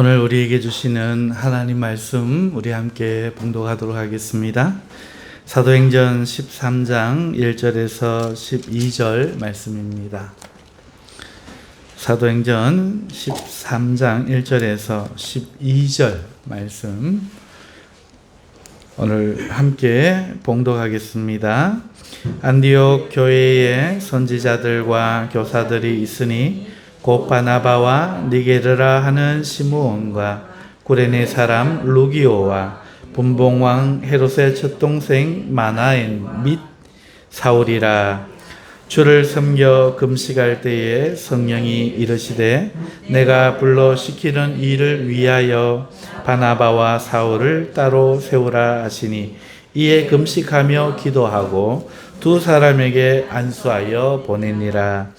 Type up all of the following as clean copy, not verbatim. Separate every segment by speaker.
Speaker 1: 오늘 우리에게 주시는 하나님 말씀 우리 함께 봉독하도록 하겠습니다. 사도행전 13장 1절에서 12절 말씀입니다. 사도행전 13장 1절에서 12절 말씀 오늘 함께 봉독하겠습니다. 안디옥 교회에 선지자들과 교사들이 있으니 곧 바나바와 니게르라 하는 시므온과 구레네 사람 루기오와 분봉왕 헤롯의 첫동생 마나엔 및 사울이라. 주를 섬겨 금식할 때에 성령이 이르시되 내가 불러 시키는 일을 위하여 바나바와 사울을 따로 세우라 하시니 이에 금식하며 기도하고 두 사람에게 안수하여 보내니라.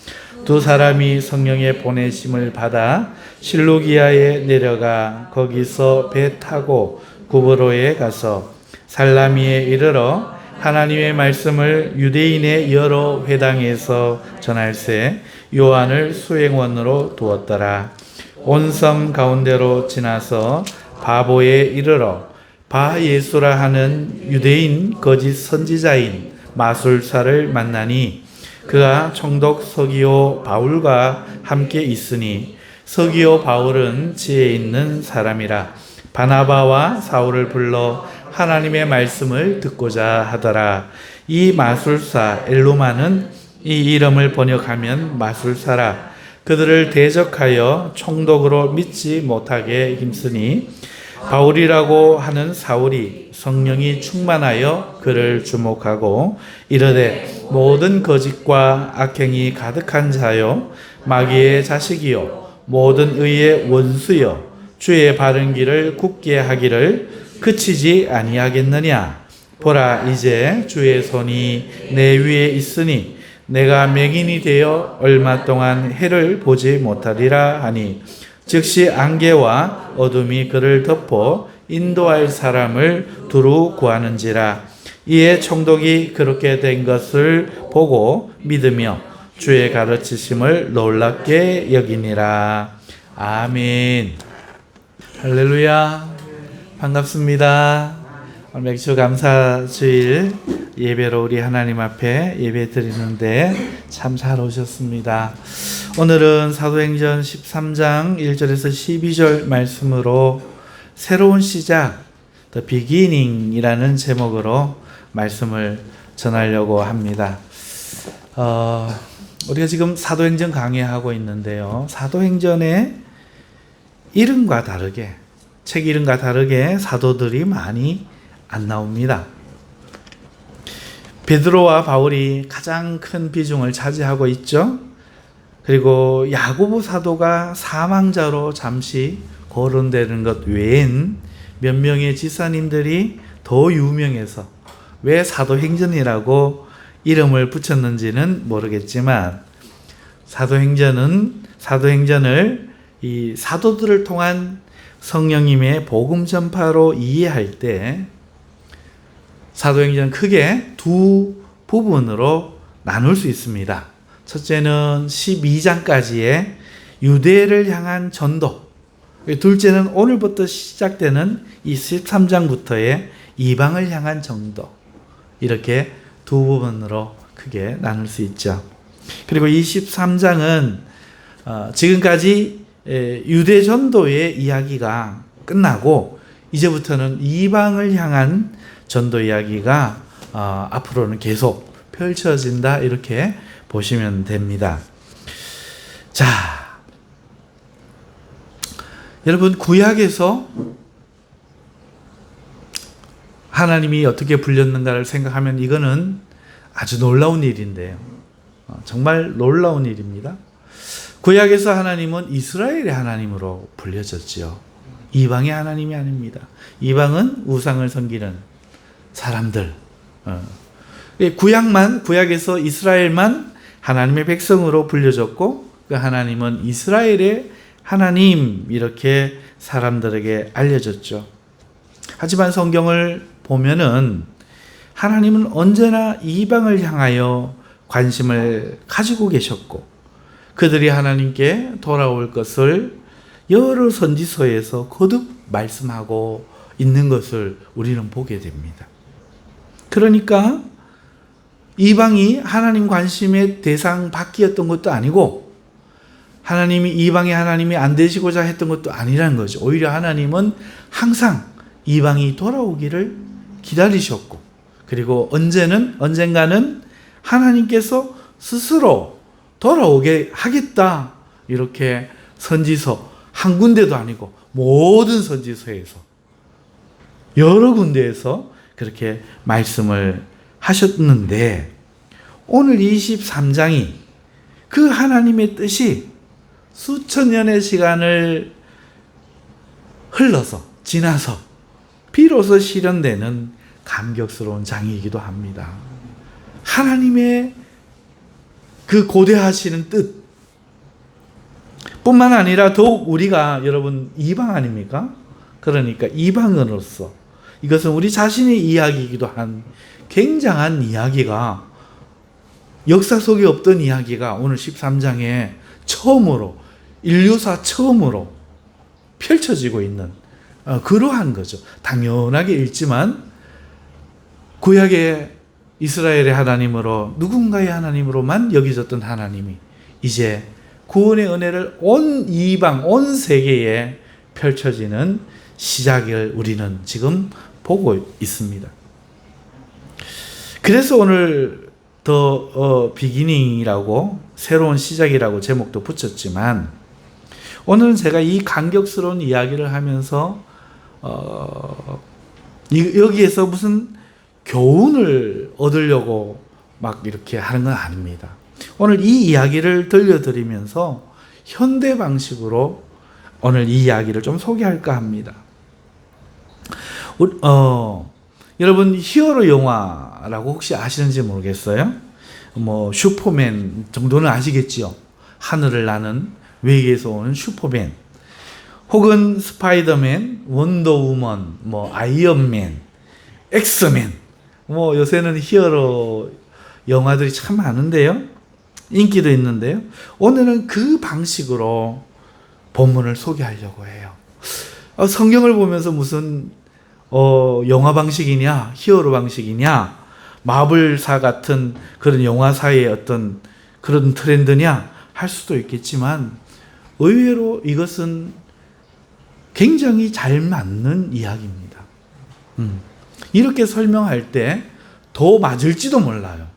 Speaker 1: 두 사람이 성령의 보내심을 받아 실루기아에 내려가 거기서 배 타고 구브로에 가서 살라미에 이르러 하나님의 말씀을 유대인의 여러 회당에서 전할새 요한을 수행원으로 두었더라. 온 섬 가운데로 지나서 바보에 이르러 바 예수라 하는 유대인 거짓 선지자인 마술사를 만나니 그가 총독 서기오 바울과 함께 있으니 서기오 바울은 지혜 있는 사람이라. 바나바와 사울을 불러 하나님의 말씀을 듣고자 하더라. 이 마술사 엘루마는 이 이름을 번역하면 마술사라. 그들을 대적하여 총독으로 믿지 못하게 힘쓰니 바울이라고 하는 사울이 성령이 충만하여 그를 주목하고 이르되 모든 거짓과 악행이 가득한 자요 마귀의 자식이요 모든 의의 원수요 주의 바른 길을 굳게 하기를 그치지 아니하겠느냐. 보라, 이제 주의 손이 내 위에 있으니 내가 맹인이 되어 얼마 동안 해를 보지 못하리라 하니 즉시 안개와 어둠이 그를 덮어 인도할 사람을 두루 구하는지라. 이에 총독이 그렇게 된 것을 보고 믿으며 주의 가르치심을 놀랍게 여기니라. 아멘. 할렐루야. 반갑습니다. 오늘 맥주 감사주일 예배로 우리 하나님 앞에 예배 드리는데 참 잘 오셨습니다. 오늘은 사도행전 13장 1절에서 12절 말씀으로 새로운 시작, The Beginning이라는 제목으로 말씀을 전하려고 합니다. 우리가 지금 사도행전 강의하고 있는데요. 사도행전의 이름과 다르게, 책 이름과 다르게 사도들이 많이 안 나옵니다. 베드로와 바울이 가장 큰 비중을 차지하고 있죠. 그리고 야고보 사도가 사망자로 잠시 거론되는 것 외엔 몇 명의 지사님들이 더 유명해서 왜 사도행전이라고 이름을 붙였는지는 모르겠지만 사도행전을 이 사도들을 통한 성령님의 복음 전파로 이해할 때 사도행전은 크게 두 부분으로 나눌 수 있습니다. 첫째는 12장까지의 유대를 향한 전도, 둘째는 오늘부터 시작되는 이 13장부터의 이방을 향한 전도, 이렇게 두 부분으로 크게 나눌 수 있죠. 그리고 이 13장은 지금까지 유대 전도의 이야기가 끝나고 이제부터는 이방을 향한 전도 이야기가 앞으로는 계속 펼쳐진다, 이렇게 보시면 됩니다. 자, 여러분, 구약에서 하나님이 어떻게 불렸는가를 생각하면 이거는 아주 놀라운 일인데요. 정말 놀라운 일입니다. 구약에서 하나님은 이스라엘의 하나님으로 불려졌지요. 이방의 하나님이 아닙니다. 이방은 우상을 섬기는 사람들. 구약에서 이스라엘만 하나님의 백성으로 불려졌고 그 하나님은 이스라엘의 하나님, 이렇게 사람들에게 알려졌죠. 하지만 성경을 보면은 하나님은 언제나 이방을 향하여 관심을 가지고 계셨고 그들이 하나님께 돌아올 것을 여러 선지서에서 거듭 말씀하고 있는 것을 우리는 보게 됩니다. 그러니까 이방이 하나님 관심의 대상 밖이었던 것도 아니고 하나님이 이방의 하나님이 안 되시고자 했던 것도 아니라는 거죠. 오히려 하나님은 항상 이방이 돌아오기를 기다리셨고 그리고 언젠가는 하나님께서 스스로 돌아오게 하겠다. 이렇게 선지서 한 군데도 아니고 모든 선지서에서 여러 군데에서 그렇게 말씀을 하셨는데 오늘 23장이 그 하나님의 뜻이 수천 년의 시간을 흘러서 지나서 비로소 실현되는 감격스러운 장이기도 합니다. 하나님의 그 고대하시는 뜻 뿐만 아니라 더욱 우리가 여러분 이방 아닙니까? 그러니까 이방인으로서 이것은 우리 자신의 이야기이기도 한 굉장한 이야기가 역사 속에 없던 이야기가 오늘 13장에 처음으로 인류사 처음으로 펼쳐지고 있는 그러한 거죠. 당연하게 읽지만 구약의 이스라엘의 하나님으로 누군가의 하나님으로만 여겨졌던 하나님이 이제 구원의 은혜를 온 이방, 온 세계에 펼쳐지는 시작을 우리는 지금 보고 있습니다. 그래서 오늘 더 비기닝이라고 새로운 시작이라고 제목도 붙였지만 오늘은 제가 이 감격스러운 이야기를 하면서 여기에서 무슨 교훈을 얻으려고 막 이렇게 하는 건 아닙니다. 오늘 이 이야기를 들려드리면서 현대 방식으로 오늘 이 이야기를 좀 소개할까 합니다. 여러분 히어로 영화라고 혹시 아시는지 모르겠어요? 뭐 슈퍼맨 정도는 아시겠지요? 하늘을 나는 외계에서 오는 슈퍼맨 혹은 스파이더맨, 원더우먼, 뭐 아이언맨, 엑스맨 뭐 요새는 히어로 영화들이 참 많은데요. 인기도 있는데요. 오늘은 그 방식으로 본문을 소개하려고 해요. 성경을 보면서 무슨 영화 방식이냐, 히어로 방식이냐, 마블사 같은 그런 영화사의 어떤 그런 트렌드냐 할 수도 있겠지만 의외로 이것은 굉장히 잘 맞는 이야기입니다. 이렇게 설명할 때 더 맞을지도 몰라요.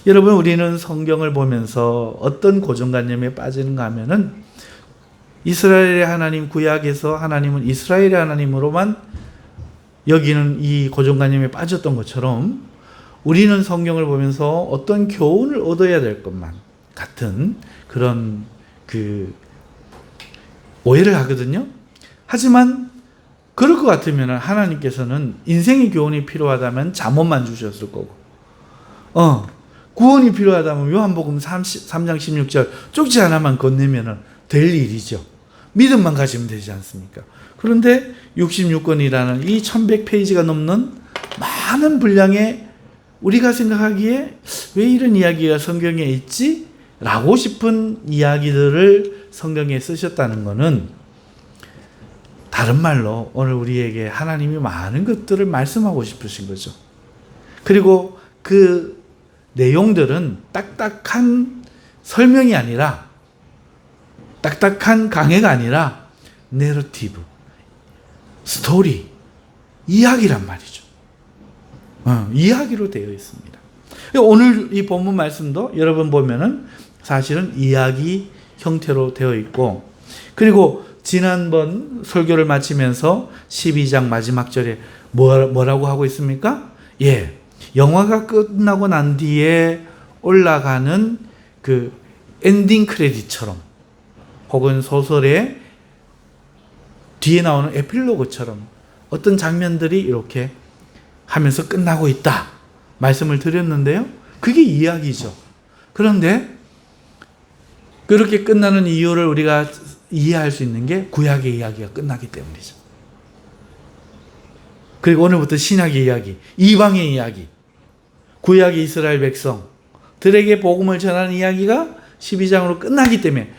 Speaker 1: 여러분 우리는 성경을 보면서 어떤 고정관념에 빠지는가 하면은 이스라엘의 하나님 구약에서 하나님은 이스라엘의 하나님으로만 여기는 이 고정관념에 빠졌던 것처럼 우리는 성경을 보면서 어떤 교훈을 얻어야 될 것만 같은 그런 오해를 하거든요. 하지만 그럴 것 같으면 하나님께서는 인생의 교훈이 필요하다면 잠언만 주셨을 거고 구원이 필요하다면 요한복음 3장 16절 쪽지 하나만 건네면 될 일이죠. 믿음만 가지면 되지 않습니까? 그런데 66권이라는 이 1100페이지가 넘는 많은 분량의 우리가 생각하기에 왜 이런 이야기가 성경에 있지? 라고 싶은 이야기들을 성경에 쓰셨다는 것은 다른 말로 오늘 우리에게 하나님이 많은 것들을 말씀하고 싶으신 거죠. 그리고 그 내용들은 딱딱한 설명이 아니라 딱딱한 강해가 아니라 내러티브, 스토리, 이야기란 말이죠. 이야기로 되어 있습니다. 오늘 이 본문 말씀도 여러분 보면은 사실은 이야기 형태로 되어 있고 그리고 지난번 설교를 마치면서 12장 마지막 절에 뭐라고 하고 있습니까? 영화가 끝나고 난 뒤에 올라가는 그 엔딩 크레딧처럼 혹은 소설의 뒤에 나오는 에필로그처럼 어떤 장면들이 이렇게 하면서 끝나고 있다 말씀을 드렸는데요. 그게 이야기죠. 그런데 그렇게 끝나는 이유를 우리가 이해할 수 있는 게 구약의 이야기가 끝나기 때문이죠. 그리고 오늘부터 신약의 이야기, 이방의 이야기, 구약의 이스라엘 백성들에게 복음을 전하는 이야기가 12장으로 끝나기 때문에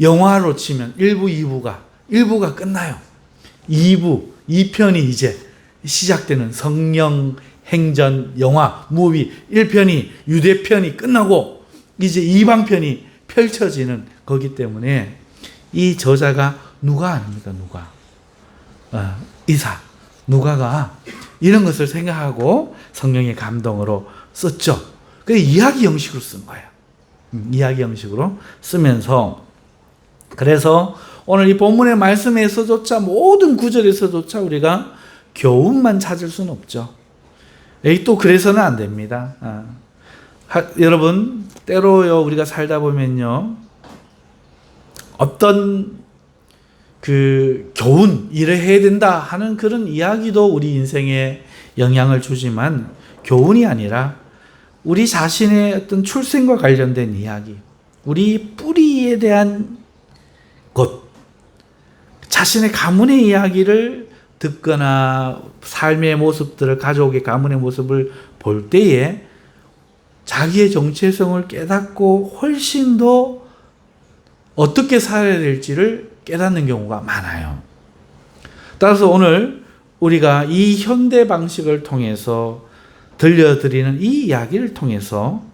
Speaker 1: 영화로 치면 1부, 2부가 1부가 끝나요. 2편이 이제 시작되는 성령, 행전, 영화, 무비 1편이 유대편이 끝나고 이제 이방편이 펼쳐지는 거기 때문에 이 저자가 누가 아닙니까? 이사, 누가가 이런 것을 생각하고 성령의 감동으로 썼죠. 그래서 이야기 형식으로 쓴 거예요. 이야기 형식으로 쓰면서 그래서 오늘 이 본문의 말씀에서조차 모든 구절에서조차 우리가 교훈만 찾을 수는 없죠. 또 그래서는 안 됩니다. 여러분 때로요 우리가 살다 보면요 어떤 그 교훈 이래 해야 된다 하는 그런 이야기도 우리 인생에 영향을 주지만 교훈이 아니라 우리 자신의 어떤 출생과 관련된 이야기, 우리 뿌리에 대한 것, 자신의 가문의 이야기를 듣거나 삶의 모습들을 가족의 가문의 모습을 볼 때에 자기의 정체성을 깨닫고 훨씬 더 어떻게 살아야 될지를 깨닫는 경우가 많아요. 따라서 오늘 우리가 이 현대 방식을 통해서 들려드리는 이 이야기를 통해서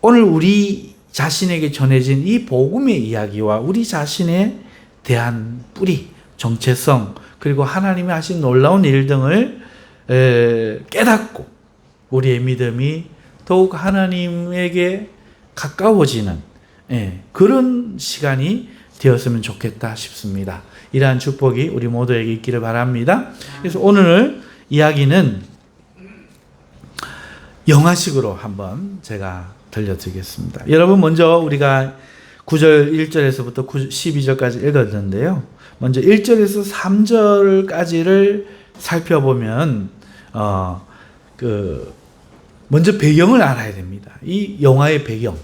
Speaker 1: 오늘 우리 자신에게 전해진 이 복음의 이야기와 우리 자신에 대한 뿌리, 정체성, 그리고 하나님이 하신 놀라운 일 등을 깨닫고 우리의 믿음이 더욱 하나님에게 가까워지는 그런 시간이 되었으면 좋겠다 싶습니다. 이러한 축복이 우리 모두에게 있기를 바랍니다. 그래서 오늘 이야기는 영화식으로 한번 제가 들려드리겠습니다. 여러분 먼저 우리가 9절 1절에서부터 12절까지 읽었는데요. 먼저 1절에서 3절까지를 살펴보면 먼저 배경을 알아야 됩니다. 이 영화의 배경,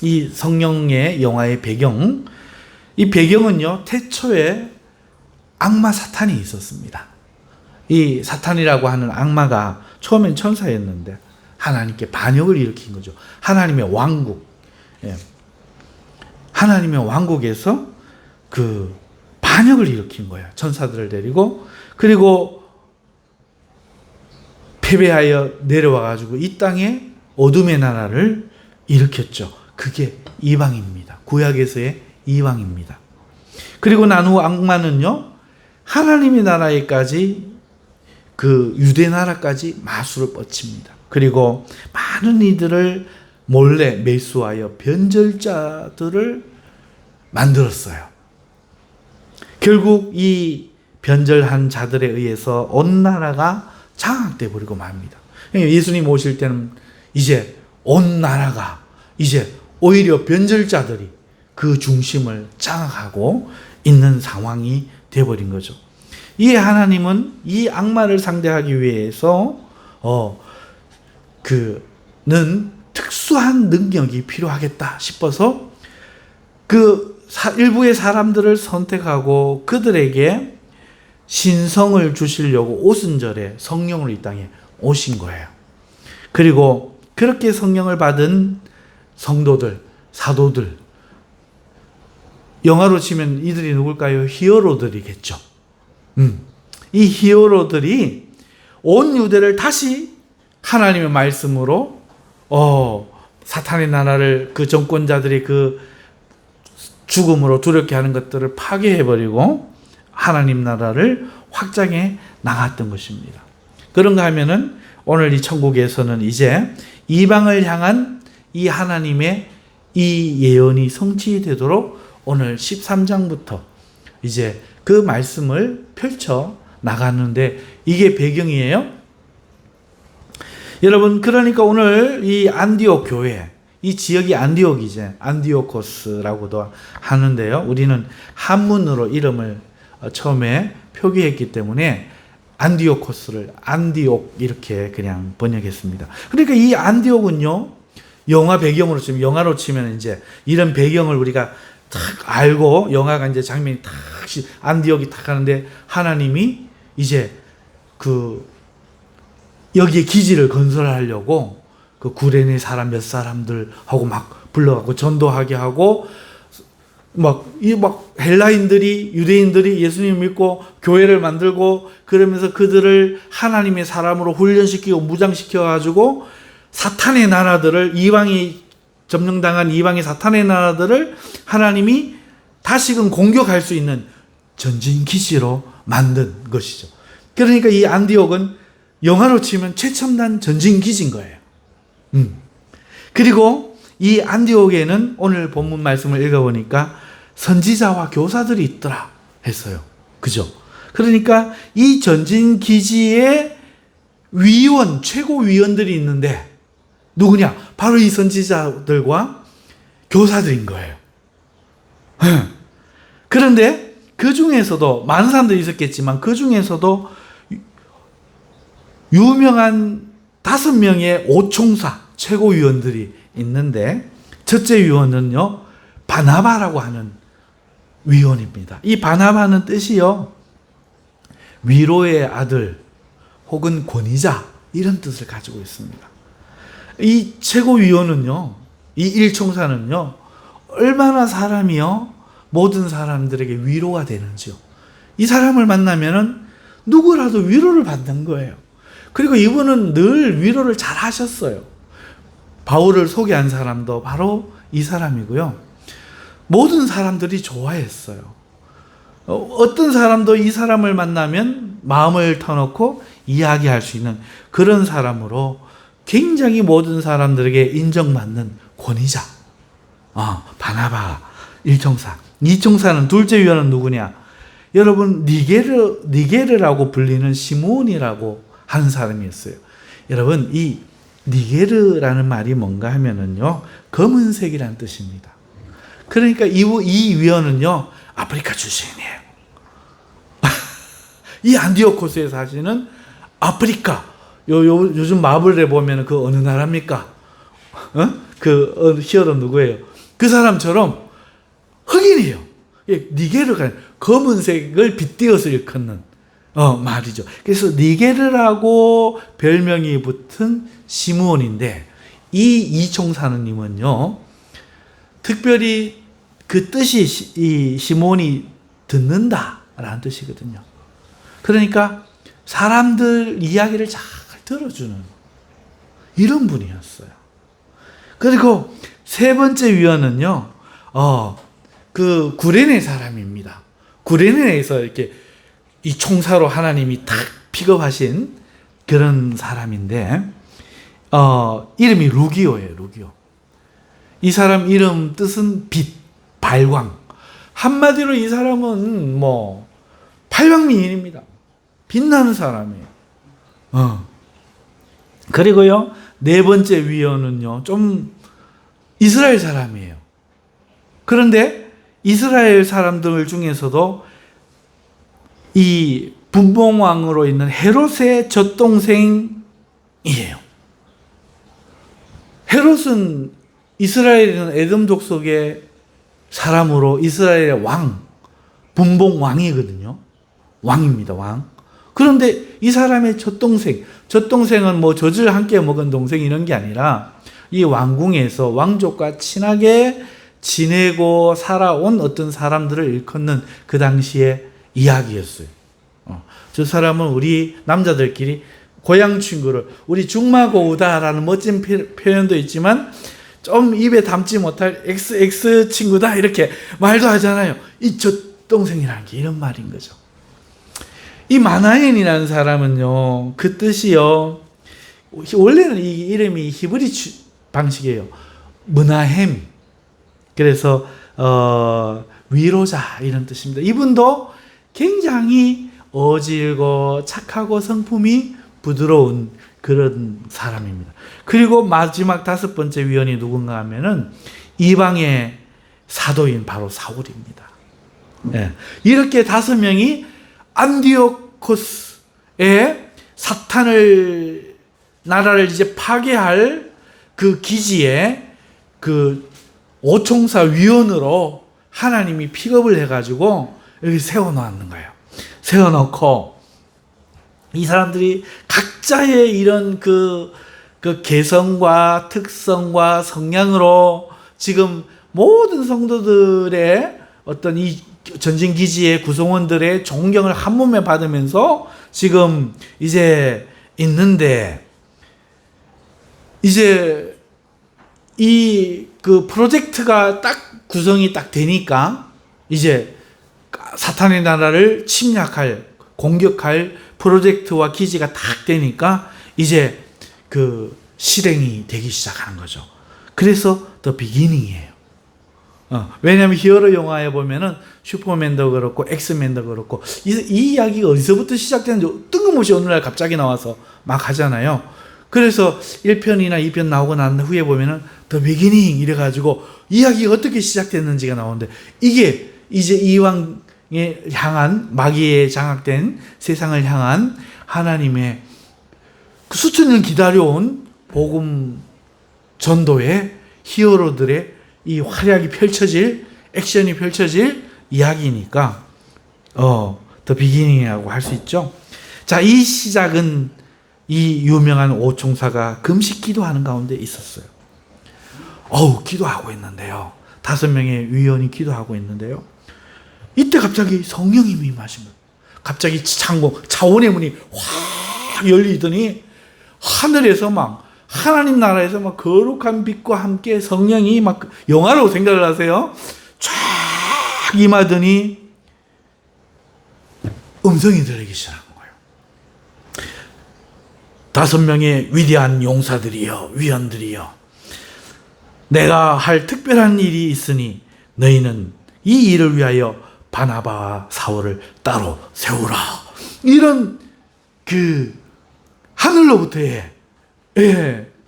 Speaker 1: 이 성령의 영화의 배경, 이 배경은요 태초에 악마 사탄이 있었습니다. 이 사탄이라고 하는 악마가 처음엔 천사였는데 하나님께 반역을 일으킨 거죠. 하나님의 왕국, 하나님의 왕국에서 그 반역을 일으킨 거예요. 천사들을 데리고. 그리고 패배하여 내려와가지고 이 땅에 어둠의 나라를 일으켰죠. 그게 이방입니다. 구약에서의 이방입니다. 그리고 난 후 악마는요, 하나님의 나라에까지 그 유대 나라까지 마술을 뻗칩니다. 그리고 많은 이들을 몰래 매수하여 변절자들을 만들었어요. 결국 이 변절한 자들에 의해서 온 나라가 장악돼 버리고 맙니다. 예수님 오실 때는 이제 온 나라가 이제 오히려 변절자들이 그 중심을 장악하고 있는 상황이 되어버린 거죠. 이 하나님은 이 악마를 상대하기 위해서 그는 특수한 능력이 필요하겠다 싶어서 그 일부의 사람들을 선택하고 그들에게 신성을 주시려고 오순절에 성령을 이 땅에 오신 거예요. 그리고 그렇게 성령을 받은 성도들, 사도들, 영화로 치면 이들이 누굴까요? 히어로들이겠죠. 이 히어로들이 온 유대를 다시 하나님의 말씀으로 사탄의 나라를 그 정권자들이 그 죽음으로 두렵게 하는 것들을 파괴해버리고 하나님 나라를 확장해 나갔던 것입니다. 그런가 하면은 오늘 이 천국에서는 이제 이방을 향한 이 하나님의 이 예언이 성취되도록 오늘 13장부터 이제 그 말씀을 펼쳐 나가는데 이게 배경이에요. 여러분, 그러니까 오늘 이 안디옥 교회, 이 지역이 안디옥이죠. 안디오코스라고도 하는데요. 우리는 한문으로 이름을 처음에 표기했기 때문에 안디오코스를 안디옥 이렇게 그냥 번역했습니다. 그러니까 이 안디옥은요, 영화 배경으로 치면, 영화로 치면 이제 이런 배경을 우리가 딱 알고 영화가 이제 장면이 딱 안디옥이 딱 하는데 하나님이 이제 그 여기에 기지를 건설하려고 그 구레네 사람 몇 사람들하고 막 불러가고 전도하게 하고 막 헬라인들이, 유대인들이 예수님 믿고 교회를 만들고 그러면서 그들을 하나님의 사람으로 훈련시키고 무장시켜가지고 사탄의 나라들을, 이방이 점령당한 이방의 사탄의 나라들을 하나님이 다시금 공격할 수 있는 전진기지로 만든 것이죠. 그러니까 이 안디옥은 영화로 치면 최첨단 전진기지인 거예요. 그리고 이 안디옥에는 오늘 본문 말씀을 읽어보니까 선지자와 교사들이 있더라 했어요. 그죠? 그러니까 이 전진기지에 위원, 최고위원들이 있는데 누구냐? 바로 이 선지자들과 교사들인 거예요. 그런데 그 중에서도 많은 사람들이 있었겠지만 그 중에서도 유명한 5명의 오총사 최고위원들이 있는데 첫째 위원은요, 바나바라고 하는 위원입니다. 이 바나바는 뜻이요, 위로의 아들 혹은 권위자, 이런 뜻을 가지고 있습니다. 이 최고위원은요, 이 일총사는요, 얼마나 사람이요 모든 사람들에게 위로가 되는지요. 이 사람을 만나면은 누구라도 위로를 받는 거예요. 그리고 이분은 늘 위로를 잘 하셨어요. 바울을 소개한 사람도 바로 이 사람이고요. 모든 사람들이 좋아했어요. 어떤 사람도 이 사람을 만나면 마음을 터놓고 이야기할 수 있는 그런 사람으로 굉장히 모든 사람들에게 인정받는 권위자. 바나바, 일총사. 이총사는 둘째 위원은 누구냐? 여러분, 니게르라고 불리는 시므온이라고 하는 사람이었어요. 여러분, 이 니게르라는 말이 뭔가 하면은요, 검은색이라는 뜻입니다. 그러니까 이 위원은요, 아프리카 출신이에요. 이 안디오코스에 사시는 아프리카, 요즘 마블에 보면 그 어느 나라입니까? 그 히어로 누구예요? 그 사람처럼 흑인이에요. 니게르가 검은색을 빗대어서 일컫는 말이죠. 그래서 니게르라고 별명이 붙은 시므온인데, 이 이총사님은요, 특별히 그 뜻이 이 시므온이 듣는다라는 뜻이거든요. 그러니까 사람들 이야기를 잘 들어주는 이런 분이었어요. 그리고 세 번째 위원은요, 그 구레네 사람입니다. 구레네에서 이렇게 이 총사로 하나님이 딱 픽업하신 그런 사람인데, 이름이 루기오예요, 루기오. 이 사람 이름 뜻은 빛, 발광. 한마디로 이 사람은 뭐 팔방미인입니다. 빛나는 사람이에요. 그리고요, 네 번째 위원은요, 좀 이스라엘 사람이에요. 그런데 이스라엘 사람들 중에서도 이 분봉왕으로 있는 헤롯의 젖동생이에요. 헤롯은 이스라엘에는 에돔 족속의 사람으로 이스라엘의 왕, 분봉왕이거든요. 왕입니다, 왕. 그런데 이 사람의 젖동생은 뭐 젖을 함께 먹은 동생 이런 게 아니라 이 왕궁에서 왕족과 친하게 지내고 살아온 어떤 사람들을 일컫는 그 당시의 이야기였어요. 저 사람은 우리 남자들끼리 고향 친구를 우리 중마고우다라는 멋진 표현도 있지만 좀 입에 담지 못할 XX 친구다 이렇게 말도 하잖아요. 이 젖동생이라는 게 이런 말인 거죠. 이 마나엔이라는 사람은요, 그 뜻이요, 원래는 이 이름이 히브리 방식이에요. 문하햄. 그래서 위로자 이런 뜻입니다. 이분도 굉장히 어질고 착하고 성품이 부드러운 그런 사람입니다. 그리고 마지막 다섯 번째 위원이 누군가 하면은 이방의 사도인 바로 사울입니다. 네. 이렇게 5명이 안디오코스의 사탄을 나라를 이제 파괴할 그 기지에 그 오총사 위원으로 하나님이 픽업을 해가지고 여기 세워놓는 거예요. 세워놓고 이 사람들이 각자의 이런 그 개성과 특성과 성향으로 지금 모든 성도들의 어떤 이 전진 기지의 구성원들의 존경을 한 몸에 받으면서 지금 이제 있는데, 이제 이 그 프로젝트가 딱 구성이 딱 되니까 이제 사탄의 나라를 침략할, 공격할 프로젝트와 기지가 딱 되니까 이제 그 실행이 되기 시작하는 거죠. 그래서 The Beginning이에요. 왜냐하면 히어로 영화에 보면은 슈퍼맨도 그렇고 엑스맨도 그렇고 이 이야기가 어디서부터 시작되는지 뜬금없이 어느 날 갑자기 나와서 막 하잖아요. 그래서 1편이나 2편 나오고 난 후에 보면은 The Beginning 이래가지고 이야기가 어떻게 시작됐는지가 나오는데, 이게 이제 이왕에 향한, 마귀에 장악된 세상을 향한 하나님의 그 수천 년 기다려온 복음 전도의 히어로들의 이 활약이 펼쳐질, 액션이 펼쳐질 이야기니까 The Beginning이라고 할 수 있죠. 자, 이 시작은 이 유명한 오총사가 금식 기도하는 가운데 있었어요. 기도하고 있는데요. 5명의 위원이 기도하고 있는데요. 이때 갑자기 성령이 임하신 거예요. 갑자기 차원의 문이 확 열리더니 하늘에서 막, 하나님 나라에서 막 거룩한 빛과 함께 성령이 막, 영화로 생각을 하세요. 쫙 임하더니 음성이 들리기 시작한 거예요. 5명의 위대한 용사들이여, 위원들이여, 내가 할 특별한 일이 있으니 너희는 이 일을 위하여 바나바와 사울을 따로 세우라. 이런 그 하늘로부터의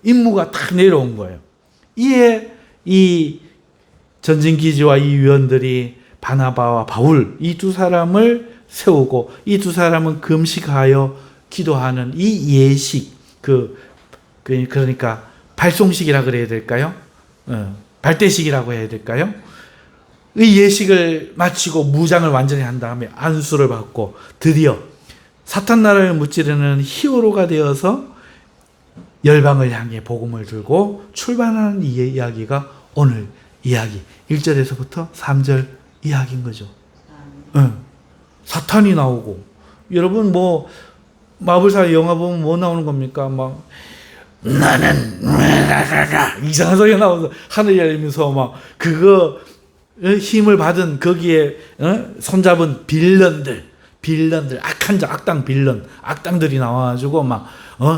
Speaker 1: 임무가 딱 내려온 거예요. 이에 이 전진기지와 이 위원들이 바나바와 바울, 이 2사람을 세우고 이 2사람은 금식하여 기도하는 이 예식, 그러니까 발송식이라 그래야 될까요? 발대식이라고 해야 될까요? 이 예식을 마치고 무장을 완전히 한 다음에 안수를 받고 드디어 사탄 나라를 무찌르는 히어로가 되어서 열방을 향해 복음을 들고 출발하는 이 이야기가 오늘 이야기 1절에서부터 3절 이야기인 거죠. 사탄이 나오고, 여러분 뭐 마블사 영화 보면 뭐 나오는 겁니까? 막 나는 이상한 소리가 나와서 하늘 열리면서 막 그거 힘을 받은 거기에 손잡은 빌런들, 악당 빌런, 악당들이 나와가지고 막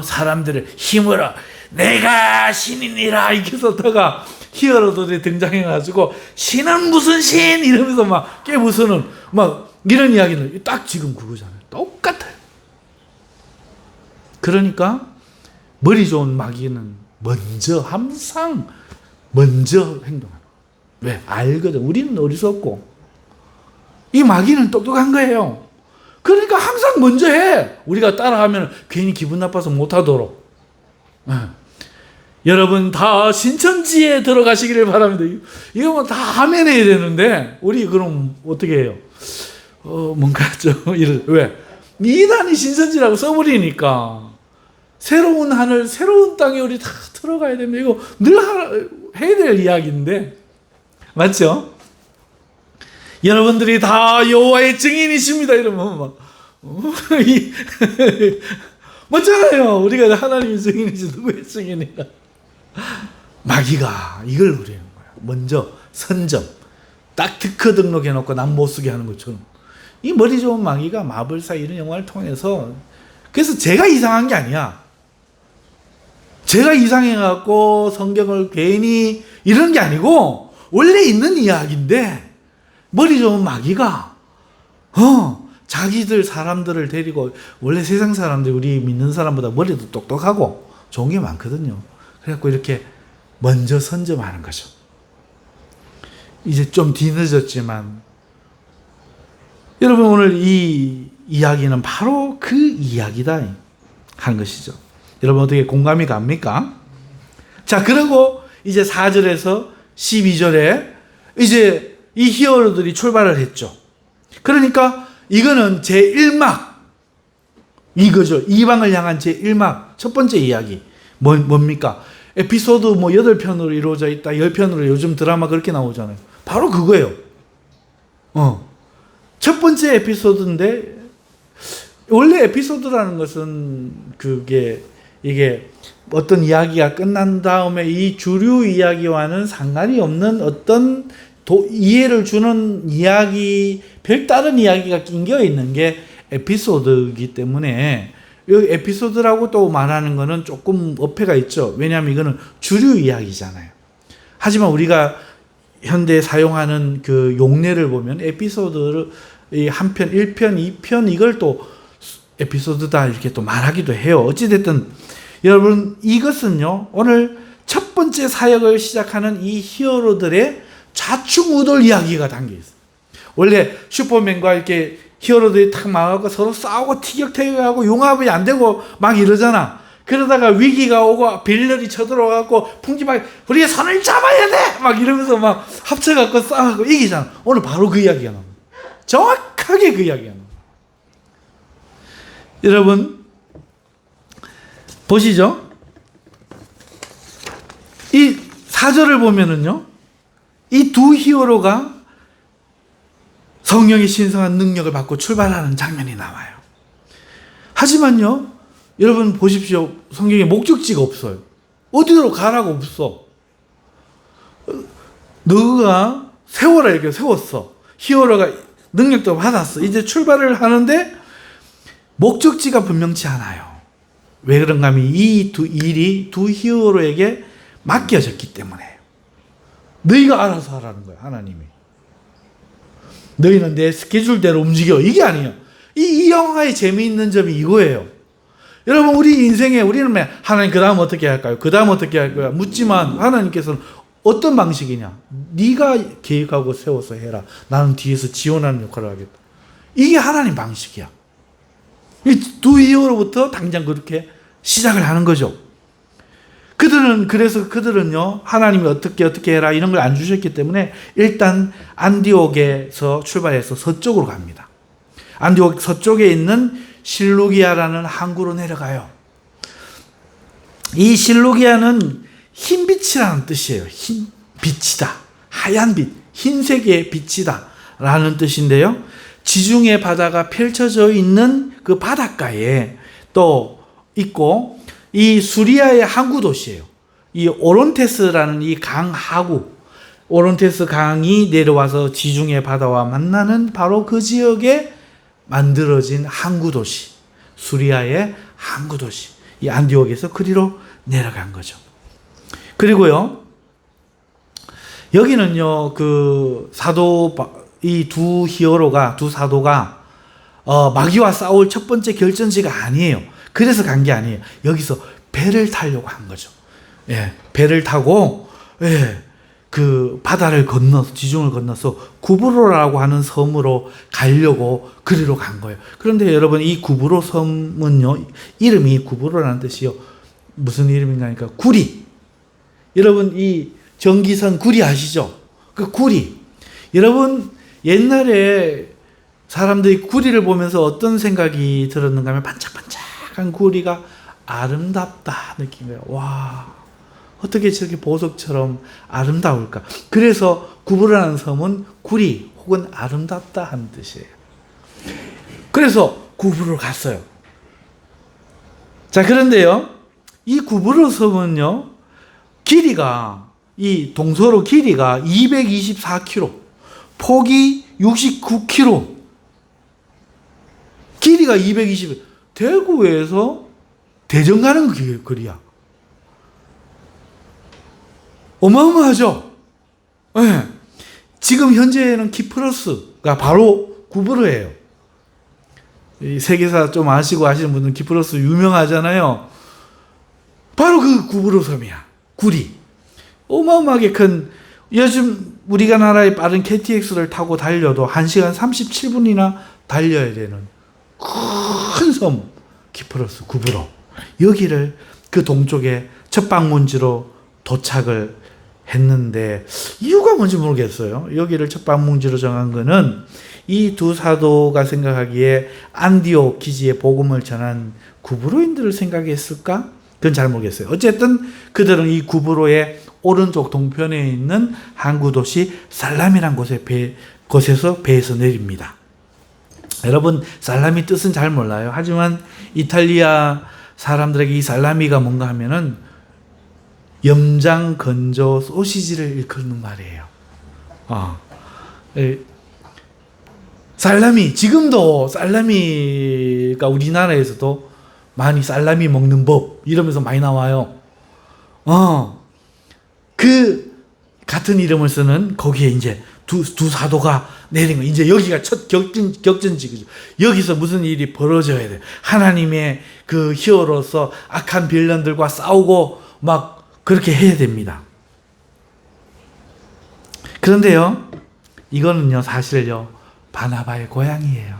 Speaker 1: 사람들을 힘으로 내가 신이니라 이렇게 썼다가 히어로들이 등장해가지고 신은 무슨 신 이러면서 막 깨부수는 막 이런 이야기는 딱 지금 그거잖아요. 똑같아요. 그러니까 머리 좋은 마귀는 항상 먼저 행동하는. 왜? 알거든. 우리는 어리석고 이 마귀는 똑똑한 거예요. 그러니까 항상 먼저 해. 우리가 따라하면 괜히 기분 나빠서 못하도록. 여러분 다 신천지에 들어가시기를 바랍니다. 이거 뭐 다 하면 해야 되는데 우리 그럼 어떻게 해요? 뭔가 좀 왜? 이단이 신천지라고 써버리니까 새로운 하늘, 새로운 땅에 우리 다 들어가야 됩니다. 이거 늘 해야 될 이야기인데, 맞죠? 여러분들이 다 여호와의 증인이십니다. 이러면 막 맞잖아요. 우리가 하나님의 증인이지 누구의 증인이라. 마귀가 이걸 노리는 거야. 먼저 선점, 딱 특허 등록해놓고 남 못 쓰게 하는 것처럼. 이 머리 좋은 마귀가 마블사 이런 영화를 통해서, 그래서 제가 이상한 게 아니야. 제가 이상해갖고 성경을 괜히 이런 게 아니고 원래 있는 이야기인데, 머리 좋은 마귀가 자기들 사람들을 데리고, 원래 세상 사람들 우리 믿는 사람보다 머리도 똑똑하고 좋은 게 많거든요. 그래갖고 이렇게 먼저 선점하는 거죠. 이제 좀 뒤늦었지만 여러분 오늘 이 이야기는 바로 그 이야기다 하는 것이죠. 여러분 어떻게 공감이 갑니까? 자, 그리고 이제 4절에서 12절에 이제 이 히어로들이 출발을 했죠. 그러니까 이거는 제1막 이거죠. 이방을 향한 제1막 첫 번째 이야기. 뭡니까? 에피소드 뭐 8편으로 이루어져 있다. 10편으로 요즘 드라마 그렇게 나오잖아요. 바로 그거예요. 첫 번째 에피소드인데, 원래 에피소드라는 것은 이게 어떤 이야기가 끝난 다음에 이 주류 이야기와는 상관이 없는 어떤 이해를 주는 이야기, 별다른 이야기가 낑겨 있는 게 에피소드이기 때문에, 이 에피소드라고 또 말하는 거는 조금 어폐가 있죠. 왜냐하면 이거는 주류 이야기잖아요. 하지만 우리가 현대에 사용하는 그 용례를 보면 에피소드를 한 편, 1편, 2편 이걸 또 에피소드다 이렇게 또 말하기도 해요. 어찌됐든 여러분, 이것은요, 오늘 첫 번째 사역을 시작하는 이 히어로들의 좌충우돌 이야기가 담겨 있어요. 원래 슈퍼맨과 이렇게 히어로들이 탁 막아서 서로 싸우고 티격태격하고 융합이 안 되고 막 이러잖아. 그러다가 위기가 오고 빌런이 쳐들어가고 풍지막 우리가 손을 잡아야 돼! 막 이러면서 막 합쳐갖고 싸우고 이기잖아. 오늘 바로 그 이야기가 나옵니다. 정확하게 그 이야기가 나옵니다. 여러분, 보시죠. 이 4절을 보면은요, 이 두 히어로가 성령의 신성한 능력을 받고 출발하는 장면이 나와요. 하지만요, 여러분 보십시오. 성경에 목적지가 없어요. 어디로 가라고 없어. 너가 세워라 이렇게 세웠어. 히어로가 능력도 받았어. 이제 출발을 하는데 목적지가 분명치 않아요. 왜 그런가 하면 이 두 일이 두 히어로에게 맡겨졌기 때문에. 너희가 알아서 하라는 거야, 하나님이. 너희는 내 스케줄대로 움직여. 이게 아니에요. 이 영화의 재미있는 점이 이거예요. 여러분, 우리 인생에 우리는 하나님 그 다음 어떻게 할까요? 그 다음 어떻게 할 거야? 묻지만 하나님께서는 어떤 방식이냐? 네가 계획하고 세워서 해라. 나는 뒤에서 지원하는 역할을 하겠다. 이게 하나님 방식이야. 이 두 히어로부터 당장 그렇게 시작을 하는 거죠. 그래서 그들은요, 하나님이 어떻게 해라 이런 걸 안 주셨기 때문에 일단 안디옥에서 출발해서 서쪽으로 갑니다. 안디옥 서쪽에 있는 실루기아라는 항구로 내려가요. 이 실루기아는 흰빛이라는 뜻이에요. 흰 빛이다. 하얀 빛, 흰색의 빛이다 라는 뜻인데요. 지중해 바다가 펼쳐져 있는 그 바닷가에 또 있고, 이 수리아의 항구 도시예요. 이 오론테스라는 이 강 하구, 오론테스 강이 내려와서 지중해 바다와 만나는 바로 그 지역에 만들어진 항구 도시, 수리아의 항구 도시, 이 안디옥에서 그리로 내려간 거죠. 그리고요, 여기는요, 그 이 두 히어로가, 두 사도가 마귀와 싸울 첫 번째 결전지가 아니에요. 그래서 간 게 아니에요. 여기서 배를 타려고 한 거죠. 예, 배를 타고, 예, 그 바다를 건너서, 지중을 건너서 구브로라고 하는 섬으로 가려고 그리로 간 거예요. 그런데 여러분, 이 구브로 섬은요, 이름이 구브로라는 뜻이요. 무슨 이름인가 하니까 구리. 여러분, 이 전기선 구리 아시죠? 그 구리. 여러분, 옛날에 사람들이 구리를 보면서 어떤 생각이 들었는가 하면 반짝반짝한 구리가 아름답다 느낀 거예요. 와, 어떻게 저렇게 보석처럼 아름다울까? 그래서 구브로라는 섬은 구리 혹은 아름답다 하는 뜻이에요. 그래서 구브로로 갔어요. 자, 그런데요, 이 구브로 섬은요, 이 동서로 길이가 224km, 폭이 69km, 길이가 220, 대구에서 대전 가는 거리야. 어마어마하죠? 네. 지금 현재는 키프로스가 바로 구브로예요. 이 세계사 좀 아시는 분들은 키프로스 유명하잖아요. 바로 그 구브로 섬이야. 구리. 어마어마하게 큰, 요즘 우리가 나라의 빠른 KTX를 타고 달려도 1시간 37분이나 달려야 되는 큰 섬, 키프로스, 구브로. 여기를 그 동쪽에 첫 방문지로 도착을 했는데, 이유가 뭔지 모르겠어요. 여기를 첫 방문지로 정한 거는 이 두 사도가 생각하기에 안디옥 기지에 복음을 전한 구브로인들을 생각했을까? 그건 잘 모르겠어요. 어쨌든 그들은 이 구브로의 오른쪽 동편에 있는 항구 도시 살람이라는 곳에서 배에서 내립니다. 여러분 살라미 뜻은 잘 몰라요. 하지만 이탈리아 사람들에게 이 살라미가 뭔가 하면은 염장 건조 소시지를 일컫는 말이에요. 살라미, 지금도 살라미가 우리나라에서도 많이 살라미 먹는 법 이러면서 많이 나와요. 그 같은 이름을 쓰는 거기에 이제 두 사도가 내린 거. 이제 여기가 첫 격전지구죠. 여기서 무슨 일이 벌어져야 돼. 하나님의 그 히어로서 악한 빌런들과 싸우고 막 그렇게 해야 됩니다. 그런데요, 이거는요, 사실요, 바나바의 고향이에요.